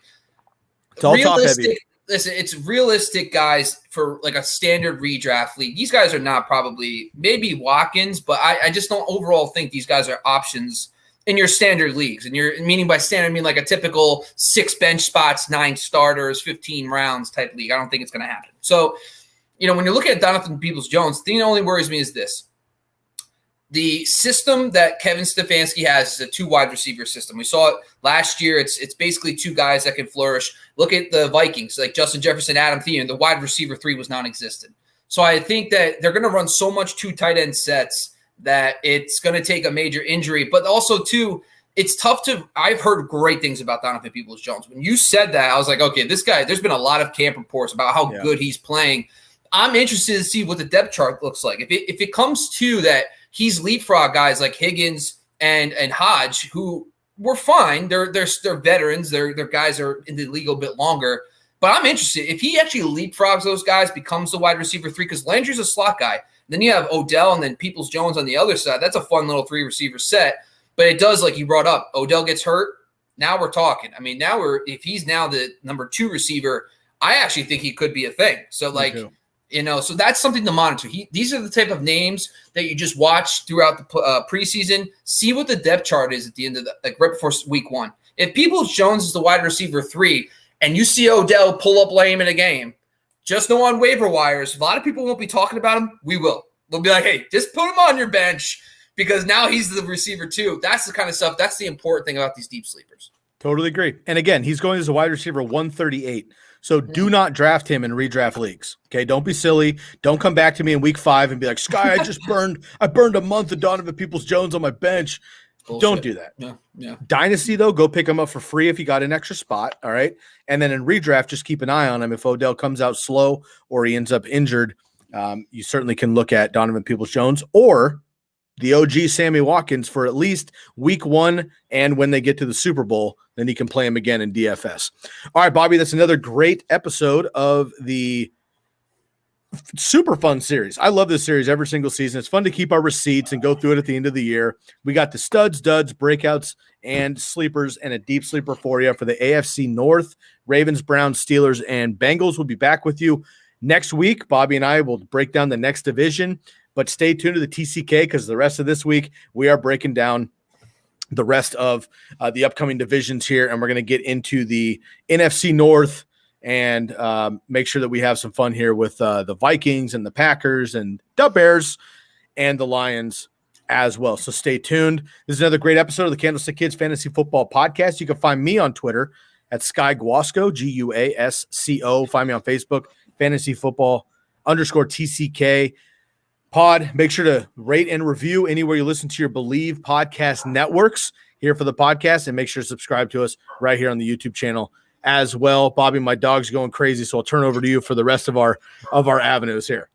it's all top heavy. listen, it's realistic guys for like a standard redraft league. These guys are not probably maybe Watkins, but I just don't overall think these guys are options in your standard leagues. And you're meaning by standard, I mean like a typical 6 bench spots, 9 starters, 15 rounds type league. I don't think it's going to happen. So, when you're looking at Donovan Peoples-Jones, the thing that only worries me is this. The system that Kevin Stefanski has is a 2 wide receiver system. We saw it last year. It's basically 2 guys that can flourish. Look at the Vikings, like Justin Jefferson, Adam Thielen. The wide receiver 3 was non-existent. So I think that they're going to run so much 2 tight end sets that it's going to take a major injury. But also, too, it's tough to – I've heard great things about Donovan Peoples-Jones. When you said that, I was like, okay, this guy – there's been a lot of camp reports about how good he's playing. I'm interested to see what the depth chart looks like. If it comes to that – he's leapfrog guys like Higgins and Hodge, who were fine. They're veterans. They're guys are in the league a bit longer. But I'm interested if he actually leapfrogs those guys, becomes the wide receiver 3, because Landry's a slot guy. Then you have Odell and then Peoples-Jones on the other side. That's a fun little 3 receiver set. But it does, like you brought up, Odell gets hurt. Now we're talking. I mean, if he's now the number 2 receiver, I actually think he could be a thing. So so that's something to monitor. These are the type of names that you just watch throughout the preseason. See what the depth chart is at the end of right before week 1. If Peoples-Jones is the wide receiver 3 and you see Odell pull up lame in a game, just know on waiver wires, a lot of people won't be talking about him. We will. We'll be like, hey, just put him on your bench because now he's the receiver 2. That's the kind of stuff. That's the important thing about these deep sleepers. Totally agree. And again, he's going as a wide receiver 138. So do not draft him in redraft leagues. Okay, don't be silly. Don't come back to me in week 5 and be like, Sky, I burned a month of Donovan Peoples-Jones on my bench. Bullshit. Don't do that. Yeah. Dynasty, though, go pick him up for free if you got an extra spot. All right. And then in redraft, just keep an eye on him. If Odell comes out slow or he ends up injured, you certainly can look at Donovan Peoples-Jones or the OG Sammy Watkins for at least week 1 and when they get to the Super Bowl, then you can play him again in DFS. All right, Bobby, that's another great episode of the super fun series. I love this series every single season. It's fun to keep our receipts and go through it at the end of the year. We got the studs, duds, breakouts, and sleepers, and a deep sleeper for you for the AFC North. Ravens, Browns, Steelers, and Bengals will be back with you next week. Bobby and I will break down the next division. But stay tuned to the TCK because the rest of this week, we are breaking down the rest of the upcoming divisions here, and we're going to get into the NFC North and make sure that we have some fun here with the Vikings and the Packers and the Bears and the Lions as well. So stay tuned. This is another great episode of the Candlestick Kids Fantasy Football Podcast. You can find me on Twitter at Sky Guasco, Guasco. Find me on Facebook, Fantasy Football _TCK. Pod. Make sure to rate and review anywhere you listen to your Believe podcast networks here for the podcast, and make sure to subscribe to us right here on the YouTube channel as well. Bobby, my dog's going crazy, so I'll turn over to you for the rest of our avenues here.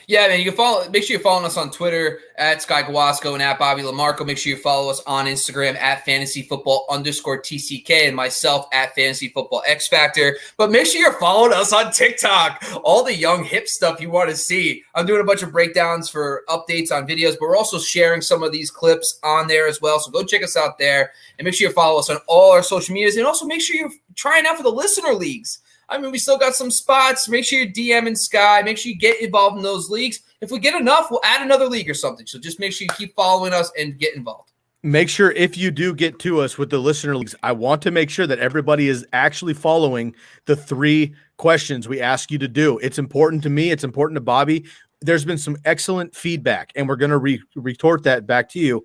Yeah, man, you can make sure you're following us on Twitter at Sky Guasco and at Bobby Lamarco. Make sure you follow us on Instagram at fantasyfootball _TCK and myself at fantasyfootballxfactor. But make sure you're following us on TikTok. All the young hip stuff you want to see. I'm doing a bunch of breakdowns for updates on videos, but we're also sharing some of these clips on there as well. So go check us out there and make sure you follow us on all our social medias. And also make sure you're trying out for the listener leagues. I mean, we still got some spots. Make sure you're DMing Sky. Make sure you get involved in those leagues. If we get enough, we'll add another league or something. So just make sure you keep following us and get involved. Make sure if you do get to us with the listener leagues, I want to make sure that everybody is actually following the 3 questions we ask you to do. It's important to me. It's important to Bobby. There's been some excellent feedback, and we're going to retort that back to you.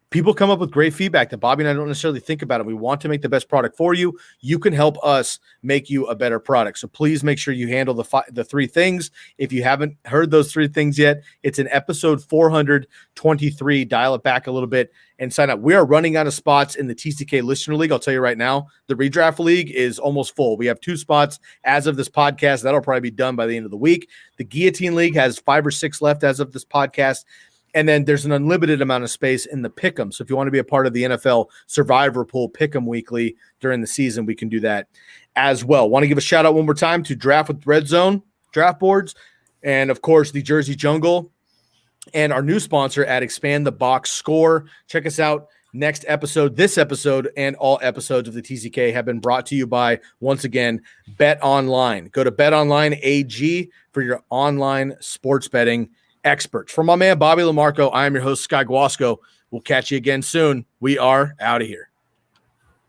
People come up with great feedback that Bobby and I don't necessarily think about it. We want to make the best product for you. You can help us make you a better product. So please make sure you handle the 3 things. If you haven't heard those 3 things yet, it's in episode 423. Dial it back a little bit and sign up. We are running out of spots in the TCK Listener League. I'll tell you right now, the Redraft League is almost full. We have 2 spots as of this podcast. That'll probably be done by the end of the week. The Guillotine League has 5 or 6 left as of this podcast. And then there's an unlimited amount of space in the Pick'em. So if you want to be a part of the NFL Survivor Pool Pick'em weekly during the season, we can do that as well. Want to give a shout out one more time to Draft with Red Zone draft boards, and of course the Jersey Jungle, and our new sponsor at Expand the Box Score. Check us out next episode. This episode and all episodes of the TCK have been brought to you by, once again, Bet Online. Go to Bet Online AG for your online sports betting experts. For my man, Bobby Lamarco, I am your host, Sky Guasco. We'll catch you again soon. We are out of here.